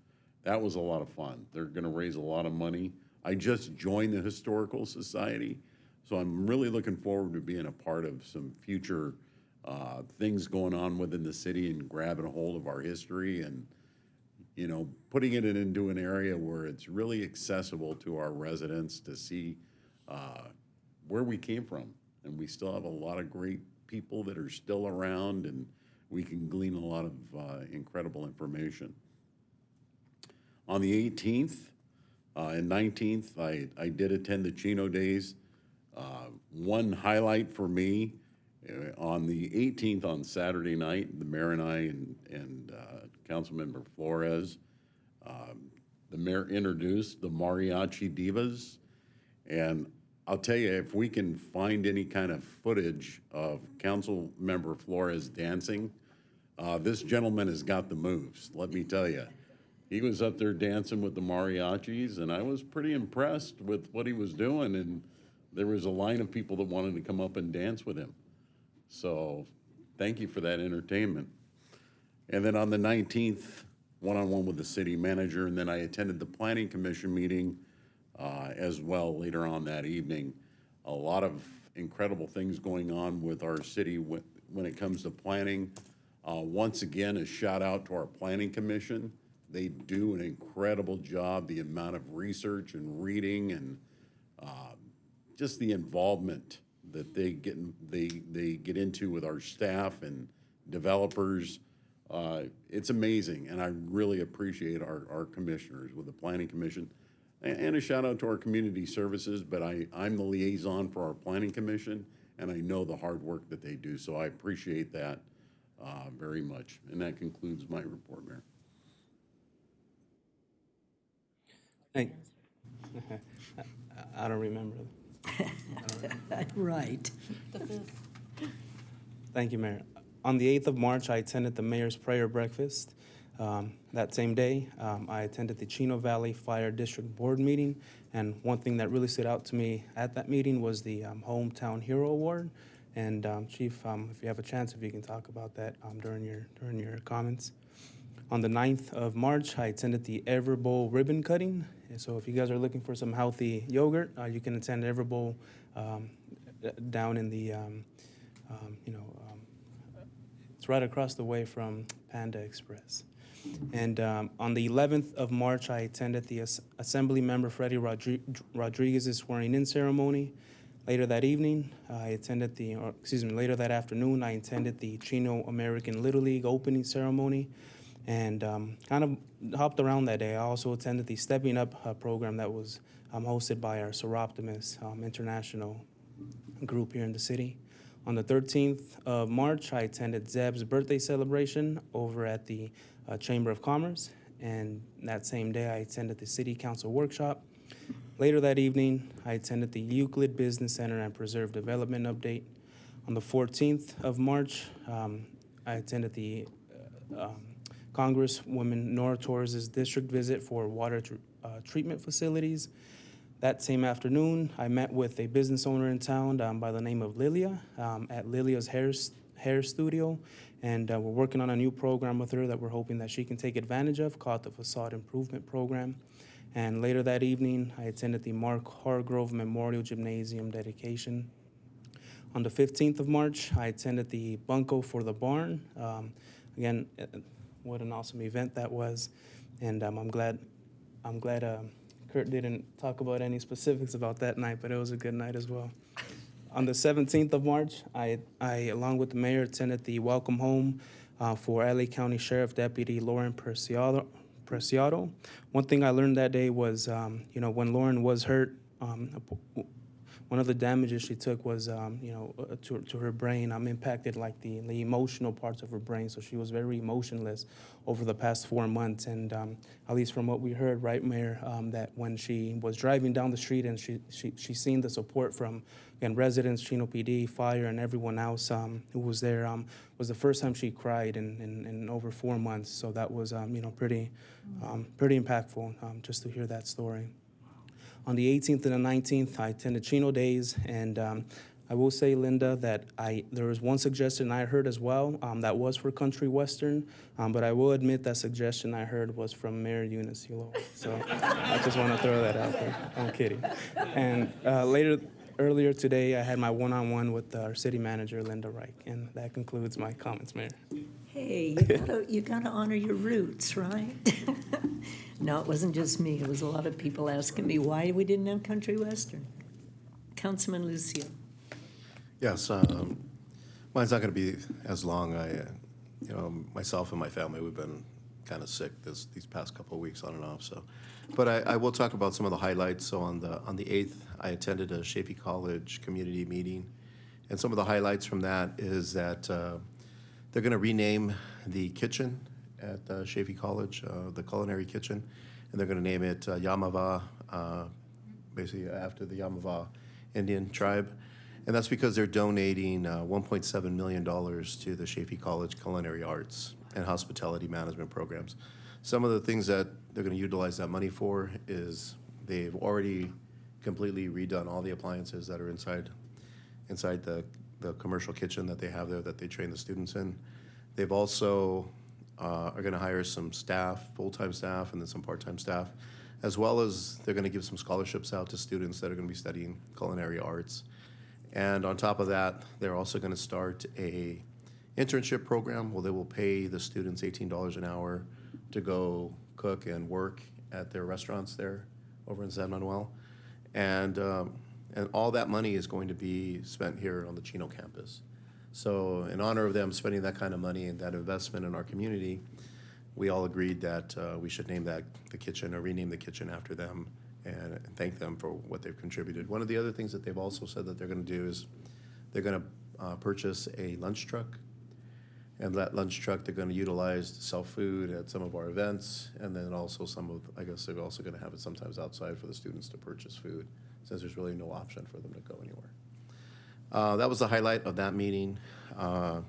[SPEAKER 9] That was a lot of fun. They're gonna raise a lot of money. I just joined the Historical Society, so I'm really looking forward to being a part of some future things going on within the city and grabbing a hold of our history and, you know, putting it into an area where it's really accessible to our residents to see where we came from. And we still have a lot of great people that are still around, and we can glean a lot of incredible information. On the 18th and 19th, I did attend the Chino Days. One highlight for me, on the 18th, on Saturday night, the mayor and I and Councilmember Flores, the mayor introduced the Mariachi Divas. And I'll tell you, if we can find any kind of footage of Councilmember Flores dancing, this gentleman has got the moves, let me tell you. He was up there dancing with the mariachis, and I was pretty impressed with what he was doing, and there was a line of people that wanted to come up and dance with him. So thank you for that entertainment. And then on the 19th, one-on-one with the city manager, and then I attended the Planning Commission meeting as well later on that evening. A lot of incredible things going on with our city when it comes to planning. Once again, a shout out to our Planning Commission. They do an incredible job, the amount of research and reading and just the involvement that they get into with our staff and developers. It's amazing, and I really appreciate our commissioners with the Planning Commission. And a shout out to our community services, but I'm the liaison for our Planning Commission, and I know the hard work that they do, so I appreciate that very much. And that concludes my report, Mayor.
[SPEAKER 12] I don't remember.
[SPEAKER 1] Right.
[SPEAKER 12] Thank you, Mayor. On the 8th of March, I attended the Mayor's Prayer Breakfast. That same day, I attended the Chino Valley Fire District Board meeting, and one thing that really stood out to me at that meeting was the Hometown Hero Award. And Chief, if you have a chance, if you can talk about that during your comments. On the 9th of March, I attended the Ever Bowl ribbon cutting. And so if you guys are looking for some healthy yogurt, you can attend Ever Bowl down in the, it's right across the way from Panda Express. And on the 11th of March, I attended the Assembly Member Freddie Rodriguez's swearing-in ceremony. Later that evening, later that afternoon, I attended the Chino American Little League opening ceremony. And kind of hopped around that day. I also attended the Stepping Up program that was hosted by our Seroptimus International group here in the city. On the 13th of March, I attended Zeb's birthday celebration over at the Chamber of Commerce. And that same day, I attended the City Council workshop. Later that evening, I attended the Euclid Business Center and Preserve Development update. On the 14th of March, I attended the Congresswoman Nora Torres' district visit for water treatment facilities. That same afternoon, I met with a business owner in town by the name of Lilia at Lilia's hair studio, and we're working on a new program with her that we're hoping that she can take advantage of, called the Facade Improvement Program. And later that evening, I attended the Mark Hargrove Memorial Gymnasium dedication. On the 15th of March, I attended the Bunko for the Barn. Again, what an awesome event that was, and I'm glad Kurt didn't talk about any specifics about that night, but it was a good night as well. On the 17th of March, I along with the mayor, attended the welcome home for LA County Sheriff Deputy Lauren Preciado. One thing I learned that day was, when Lauren was hurt, one of the damages she took was, to her brain, impacted like the emotional parts of her brain. So she was very emotionless over the past 4 months. And at least from what we heard, right, Mayor, that when she was driving down the street and she seen the support from, again, residents, Chino PD, fire, and everyone else who was there, was the first time she cried in over 4 months. So that was, pretty impactful just to hear that story. On the 18th and the 19th, I attended Chino Days, and I will say, Linda, that there was one suggestion I heard as well that was for Country Western, but I will admit that suggestion I heard was from Mayor Eunice Hilo. So I just want to throw that out there. I'm kidding. And earlier today, I had my one-on-one with our city manager, Linda Reich, and that concludes my comments, Mayor.
[SPEAKER 1] Hey, you gotta honor your roots, right? No, it wasn't just me. It was a lot of people asking me why we didn't have Country Western. Councilman Lucio.
[SPEAKER 11] Yes, mine's not going to be as long. Myself and my family, we've been kind of sick these past couple of weeks on and off. So, but I will talk about some of the highlights. So on the 8th, I attended a Chaffey College community meeting, and some of the highlights from that is that they're going to rename the kitchen at Chaffey College, the culinary kitchen, and they're going to name it Yamava, basically after the Yamava Indian tribe. And that's because they're donating $1.7 million to the Chaffey College Culinary Arts and Hospitality Management programs. Some of the things that they're going to utilize that money for is they've already completely redone all the appliances that are inside the commercial kitchen that they have there that they train the students in. They've also are going to hire some staff, full-time staff, and then some part-time staff, as well as they're going to give some scholarships out to students that are going to be studying culinary arts. And on top of that, they're also going to start a internship program where they will pay the students $18 an hour to go cook and work at their restaurants there over in San Manuel. And all that money is going to be spent here on the Chino campus. So in honor of them spending that kind of money and that investment in our community, we all agreed that we should name the kitchen or rename the kitchen after them and thank them for what they've contributed. One of the other things that they've also said that they're going to do is they're going to purchase a lunch truck. And that lunch truck they're going to utilize to sell food at some of our events, and then also I guess they're also going to have it sometimes outside for the students to purchase food, since there's really no option for them to go anywhere. That was the highlight of that meeting. On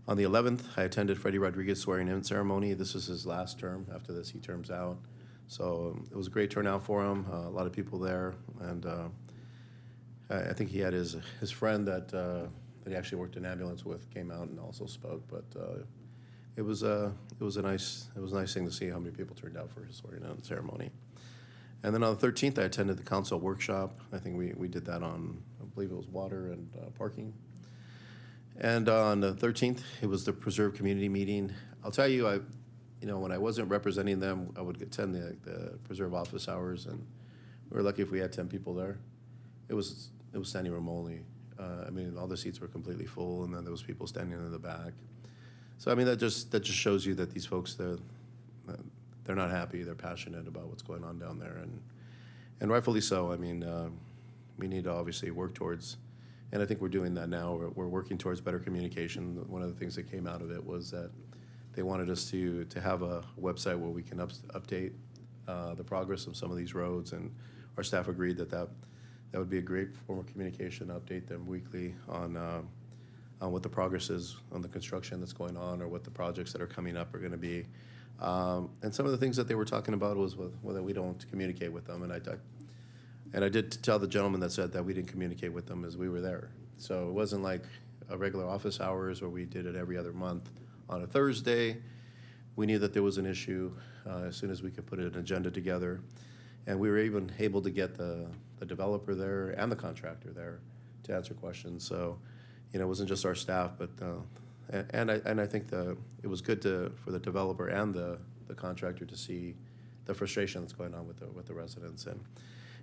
[SPEAKER 11] the 11th, I attended Freddie Rodriguez swearing-in ceremony. This is his last term. After this, he terms out. So it was a great turnout for him. A lot of people there, and I think he had his friend that he actually worked in ambulance with came out and also spoke. But it was a nice thing to see how many people turned out for his swearing-in ceremony. And then on the 13th, I attended the council workshop. I think we did that on, I believe it was water and parking. And on the 13th, it was the Preserve Community Meeting. I'll tell you, when I wasn't representing them, I would attend the Preserve office hours, and we were lucky if we had 10 people there. It was standing room only. All the seats were completely full, and then there was people standing in the back. So that just shows you that these folks, they're not happy. They're passionate about what's going on down there, and rightfully so. We need to obviously work towards, and I think we're doing that now. We're working towards better communication. One of the things that came out of it was that they wanted us to have a website where we can update the progress of some of these roads, and our staff agreed that would be a great form of communication. Update them weekly on what the progress is on the construction that's going on or what the projects that are coming up are going to be. And some of the things that they were talking about was whether we don't communicate with them. And I did tell the gentleman that said that we didn't communicate with them as we were there. So it wasn't like a regular office hours where we did it every other month on a Thursday. We knew that there was an issue as soon as we could put an agenda together. And we were even able to get the developer there and the contractor there to answer questions. So, it wasn't just our staff, but and I think it was good for the developer and the contractor to see the frustration that's going on with the residents.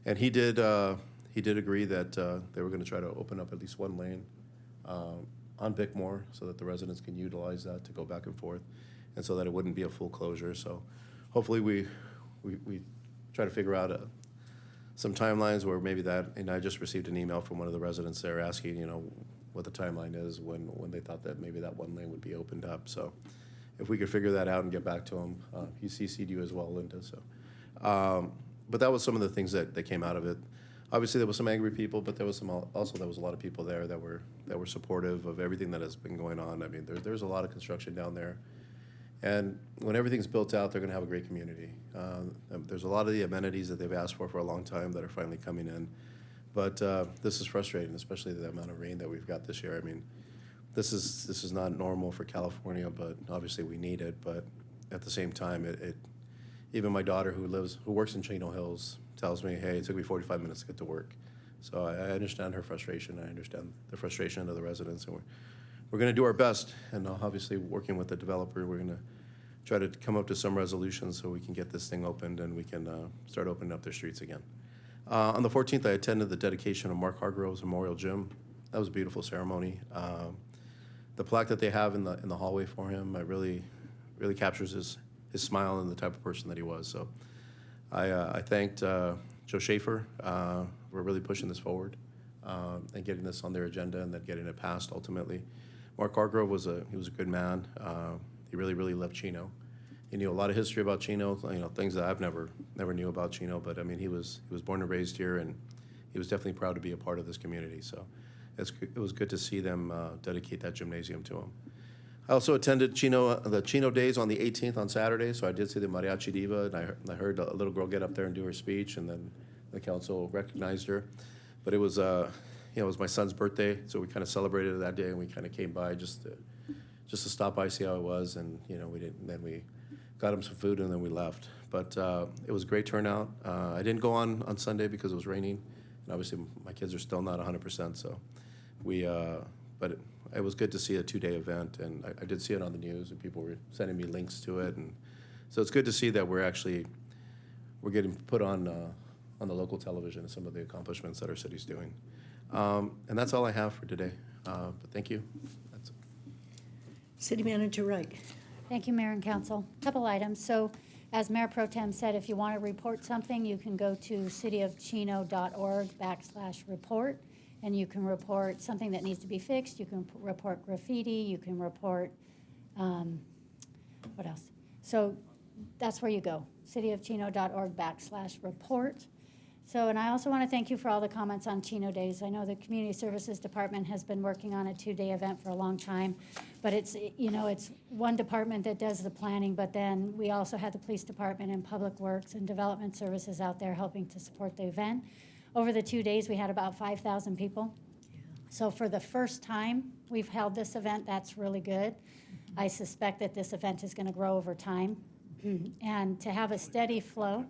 [SPEAKER 11] And he did agree that they were going to try to open up at least one lane on Bickmore so that the residents can utilize that to go back and forth, and so that it wouldn't be a full closure. So hopefully we try to figure out some timelines where maybe that, and I just received an email from one of the residents there asking, what the timeline is when they thought that maybe that one lane would be opened up. So if we could figure that out and get back to him, he CC'd you as well, Linda. So, but that was some of the things that came out of it. Obviously, there was some angry people, but there was there was a lot of people there that were supportive of everything that has been going on. I mean, there's a lot of construction down there. And when everything's built out, they're going to have a great community. There's a lot of the amenities that they've asked for a long time that are finally coming in. But this is frustrating, especially the amount of rain that we've got this year. I mean, this is not normal for California, but obviously we need it. But at the same time, even my daughter who works in Chino Hills tells me, hey, it took me 45 minutes to get to work. So I understand her frustration. I understand the frustration of the residents, and we're going to do our best. And obviously, working with the developer, we're going to try to come up to some resolutions so we can get this thing opened and we can start opening up their streets again. On the 14th, I attended the dedication of Mark Hargrove's Memorial Gym. That was a beautiful ceremony. The plaque that they have in the hallway for him, really captures his smile and the type of person that he was. So I thanked Joe Schaefer for really pushing this forward and getting this on their agenda and then getting it passed ultimately. Mark Hargrove was a good man. He really loved Chino. He knew a lot of history about Chino, things that I've never knew about Chino. But I mean, he was born and raised here, and he was definitely proud to be a part of this community. So it was good to see them dedicate that gymnasium to him. I also attended the Chino Days on the 18th on Saturday, so I did see the Mariachi Diva, and I heard a little girl get up there and do her speech, and then the council recognized her. But it was it was my son's birthday, so we kind of celebrated it that day, and we kind of came by just to stop by, see how it was, and we got him some food, and then we left. But it was a great turnout. I didn't go on Sunday because it was raining, and obviously my kids are still not 100%. So but it was good to see a 2-day event, and I did see it on the news, and people were sending me links to it, and so it's good to see that we're getting put on the local television and some of the accomplishments that our city's doing. And that's all I have for today. But thank you. That's
[SPEAKER 1] City Manager Wright.
[SPEAKER 10] Thank you, Mayor and Council. Couple items. So, as Mayor Pro Tem said, if you want to report something, you can go to cityofchino.org/report, and you can report something that needs to be fixed. You can report graffiti. You can report, what else? So that's where you go, cityofchino.org/report. So, and I also want to thank you for all the comments on Chino Days. I know the Community Services Department has been working on a 2-day event for a long time, but it's one department that does the planning, but then we also had the Police Department and Public Works and Development Services out there helping to support the event. Over the 2 days, we had about 5,000 people. So for the first time we've held this event, that's really good. I suspect that this event is going to grow over time. And to have a steady flow.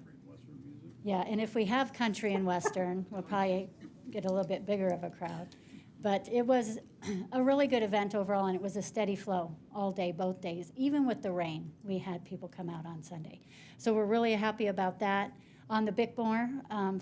[SPEAKER 10] Yeah, and if we have country and western, we'll probably get a little bit bigger of a crowd. But it was a really good event overall, and it was a steady flow all day, both days. Even with the rain, we had people come out on Sunday. So we're really happy about that. On the Bickmore,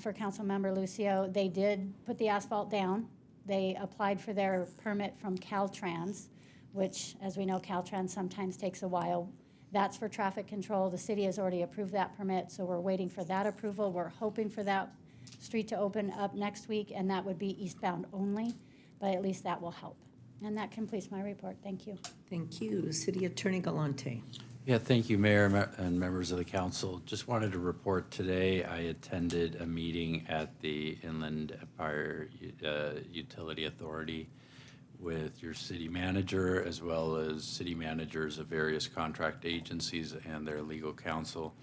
[SPEAKER 10] for Councilmember Lucio, they did put the asphalt down. They applied for their permit from Caltrans, which, as we know, Caltrans sometimes takes a while. That's for traffic control. The city has already approved that permit, so we're waiting for that approval. We're hoping for that street to open up next week, and that would be eastbound only, but at least that will help. And that completes my report. Thank you.
[SPEAKER 1] Thank you. City Attorney Galante.
[SPEAKER 3] Yeah, thank you, Mayor and members of the council. Just wanted to report today I attended a meeting at the Inland Empire Utility Authority with your city manager, as well as city managers of various contract agencies and their legal counsel.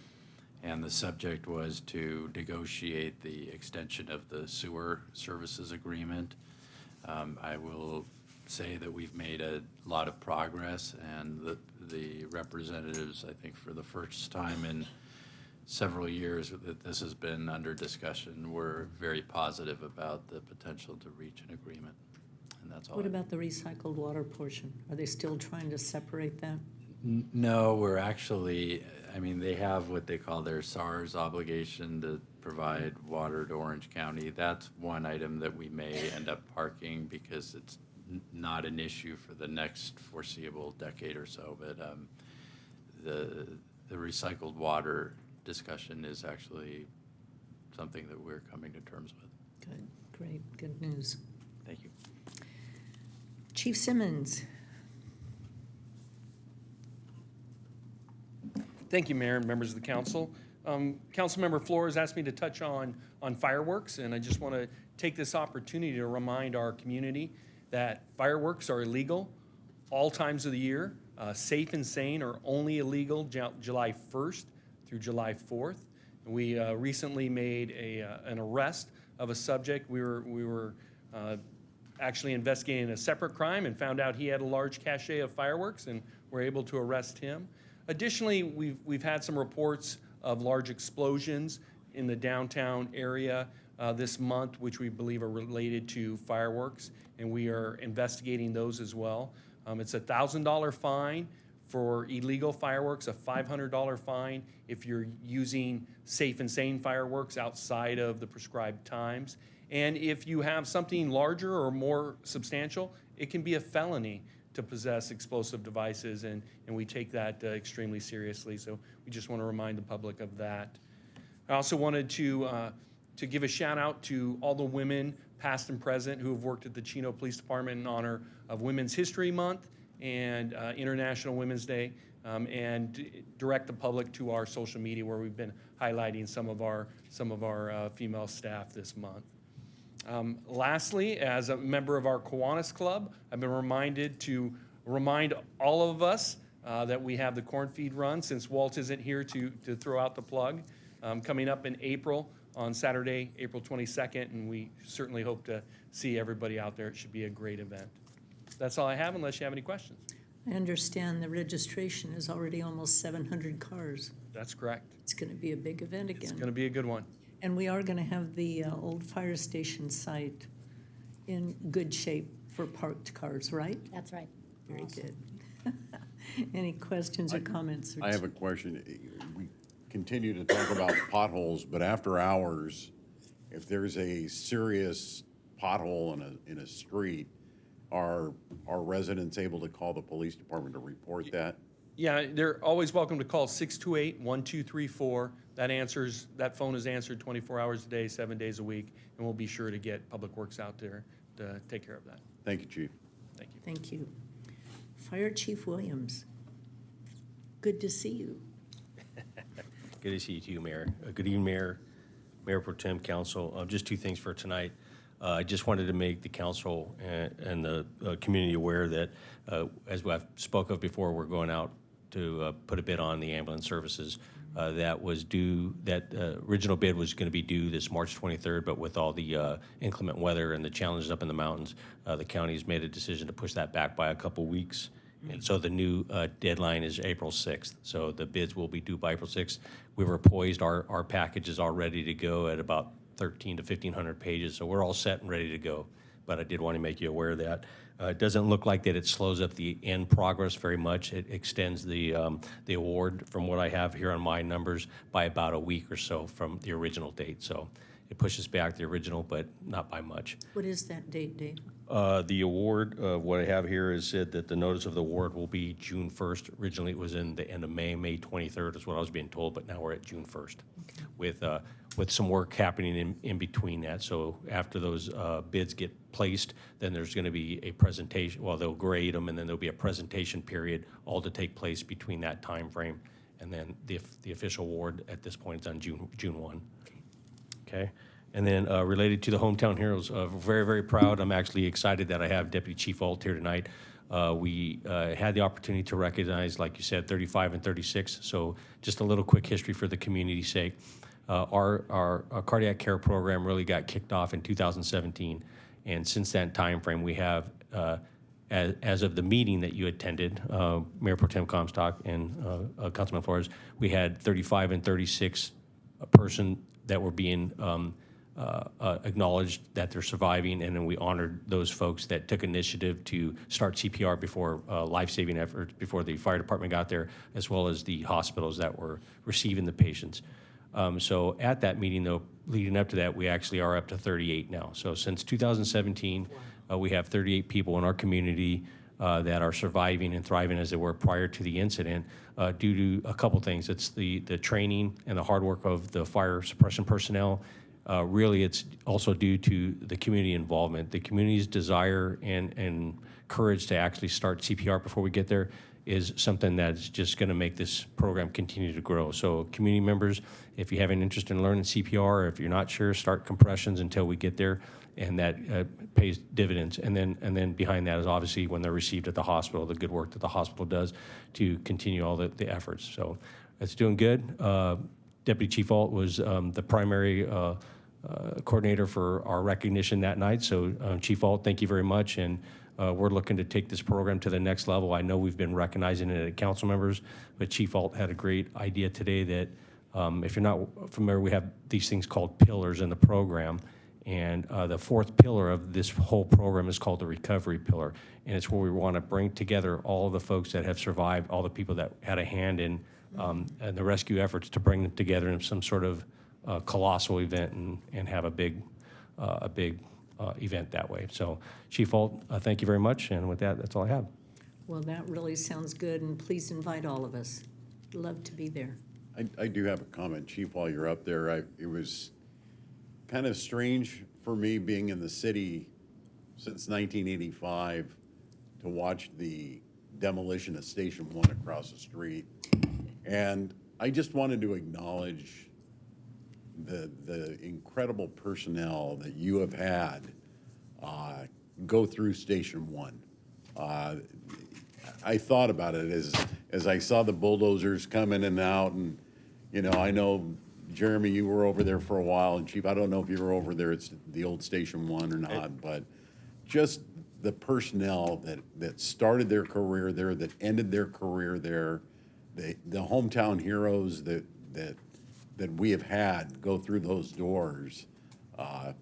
[SPEAKER 3] And the subject was to negotiate the extension of the sewer services agreement. I will say that we've made a lot of progress, and the representatives, I think for the first time in several years that this has been under discussion, we're very positive about the potential to reach an agreement. And that's all.
[SPEAKER 1] What about the recycled water portion? Are they still trying to separate that?
[SPEAKER 3] No, we're actually, I mean, they have what they call their SARS obligation to provide water to Orange County. That's one item that we may end up parking because it's not an issue for the next foreseeable decade or so. But the recycled water discussion is actually something that we're coming to terms with.
[SPEAKER 1] Good, great, good news.
[SPEAKER 3] Thank you.
[SPEAKER 1] Chief Simmons.
[SPEAKER 16] Thank you, Mayor and members of the council. Councilmember Flores asked me to touch on fireworks, and I just want to take this opportunity to remind our community that fireworks are illegal all times of the year. Safe and sane are only illegal July 1st through July 4th. And we recently made an arrest of a subject. We were actually investigating a separate crime and found out he had a large cache of fireworks, and were able to arrest him. Additionally, we've had some reports of large explosions in the downtown area this month, which we believe are related to fireworks, and we are investigating those as well. It's a $1,000 fine for illegal fireworks, a $500 fine if you're using safe and sane fireworks outside of the prescribed times. And if you have something larger or more substantial, it can be a felony to possess explosive devices, and we take that extremely seriously. So we just want to remind the public of that. I also wanted to give a shout out to all the women, past and present, who have worked at the Chino Police Department in honor of Women's History Month and International Women's Day, and direct the public to our social media where we've been highlighting some of our female staff this month. Lastly, as a member of our Kiwanis Club, I've been reminded to remind all of us that we have the corn feed run, since Walt isn't here to throw out the plug, coming up in April on Saturday, April 22nd, and we certainly hope to see everybody out there. It should be a great event. That's all I have, unless you have any questions.
[SPEAKER 1] I understand the registration is already almost 700 cars.
[SPEAKER 16] That's correct.
[SPEAKER 1] It's going to be a big event again.
[SPEAKER 16] It's going to be a good one.
[SPEAKER 1] And we are going to have the old fire station site in good shape for parked cars, right?
[SPEAKER 10] That's right.
[SPEAKER 1] Very good. Any questions or comments?
[SPEAKER 9] I have a question. We continue to talk about potholes, but after hours, if there's a serious pothole in a street, are residents able to call the police department to report that?
[SPEAKER 16] Yeah, they're always welcome to call 628-1234. That phone is answered 24 hours a day, 7 days a week, and we'll be sure to get Public Works out there to take care of that.
[SPEAKER 9] Thank you, Chief.
[SPEAKER 16] Thank you.
[SPEAKER 1] Thank you. Fire Chief Williams, good to see you.
[SPEAKER 19] Good to see you too, Mayor. Good evening, Mayor, Mayor Pro Tem, Council. Just two things for tonight. I just wanted to make the council and the community aware that, as I've spoke of before, we're going out to put a bid on the ambulance services. That was due, that original bid was going to be due this March 23rd, but with all the inclement weather and the challenges up in the mountains, the county's made a decision to push that back by a couple weeks. And so the new deadline is April 6th. So the bids will be due by April 6th. We were poised, our package is all ready to go at about 1,300 to 1,500 pages, so we're all set and ready to go. But I did want to make you aware of that. It doesn't look like that it slows up the end progress very much. It extends the award, from what I have here on my numbers, by about a week or so from the original date. So it pushes back the original, but not by much.
[SPEAKER 1] What is that date, Dave?
[SPEAKER 19] The award, what I have here is said that the notice of the award will be June 1st. Originally, it was in the end of May 23rd is what I was being told, but now we're at June 1st. Okay. With some work happening in between that. So after those bids get placed, then there's going to be a presentation. Well, they'll grade them, and then there'll be a presentation period, all to take place between that time frame. And then the official award at this point is on June 1. Okay. And then related to the Hometown Heroes, very, very proud. I'm actually excited that I have Deputy Chief Alt here tonight. We had the opportunity to recognize, like you said, 35 and 36. So just a little quick history for the community's sake. Our cardiac care program really got kicked off in 2017. And since that time frame, we have, as of the meeting that you attended, Mayor Pro Tem Comstock and Councilman Flores, we had 35 and 36 person that were being acknowledged that they're surviving, and then we honored those folks that took initiative to start CPR before life-saving efforts, before the fire department got there, as well as the hospitals that were receiving the patients. So at that meeting, though, leading up to that, we actually are up to 38 now. So since 2017, we have 38 people in our community that are surviving and thriving as they were prior to the incident due to a couple things. It's the training and the hard work of the fire suppression personnel. Really, it's also due to the community involvement. The community's desire and courage to actually start CPR before we get there is something that's just going to make this program continue to grow. So community members, if you have an interest in learning CPR, or if you're not sure, start compressions until we get there, and that pays dividends. And then behind that is obviously when they're received at the hospital, the good work that the hospital does to continue all the efforts. So it's doing good. Deputy Chief Alt was the primary coordinator for our recognition that night. So Chief Alt, thank you very much. And we're looking to take this program to the next level. I know we've been recognizing it at council members, but Chief Alt had a great idea today that if you're not familiar, we have these things called pillars in the program. And the fourth pillar of this whole program is called the recovery pillar. And it's where we want to bring together all of the folks that have survived, all the people that had a hand in the rescue efforts, to bring them together in some sort of colossal event and have a big event that way. So Chief Alt, thank you very much. And with that, that's all I have.
[SPEAKER 1] Well, that really sounds good, and please invite all of us. Love to be there.
[SPEAKER 9] I do have a comment, Chief, while you're up there. It was kind of strange for me being in the city since 1985 to watch the demolition of Station 1 across the street. And I just wanted to acknowledge the incredible personnel that you have had go through Station 1. I thought about it as I saw the bulldozers come in and out, and I know, Jeremy, you were over there for a while, and Chief, I don't know if you were over there, it's the old Station 1 or not, but just the personnel that started their career there, that ended their career there, the hometown heroes that we have had go through those doors. I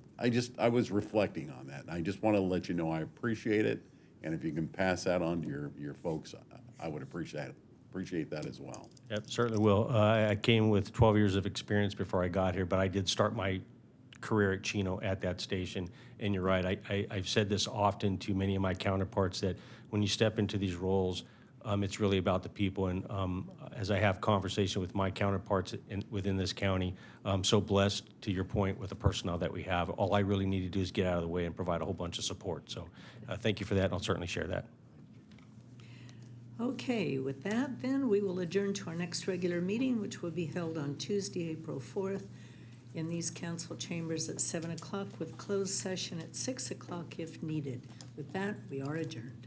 [SPEAKER 9] was reflecting on that, and I just want to let you know I appreciate it, and if you can pass that on to your folks, I would appreciate that as well.
[SPEAKER 19] Yep, certainly will. I came with 12 years of experience before I got here, but I did start my career at Chino at that station. And you're right, I've said this often to many of my counterparts that when you step into these roles, it's really about the people. And as I have conversation with my counterparts within this county, I'm so blessed, to your point, with the personnel that we have. All I really need to do is get out of the way and provide a whole bunch of support. So thank you for that, and I'll certainly share that.
[SPEAKER 1] Okay, with that, then, we will adjourn to our next regular meeting, which will be held on Tuesday, April 4th, in these council chambers at 7 o'clock, with closed session at 6 o'clock if needed. With that, we are adjourned.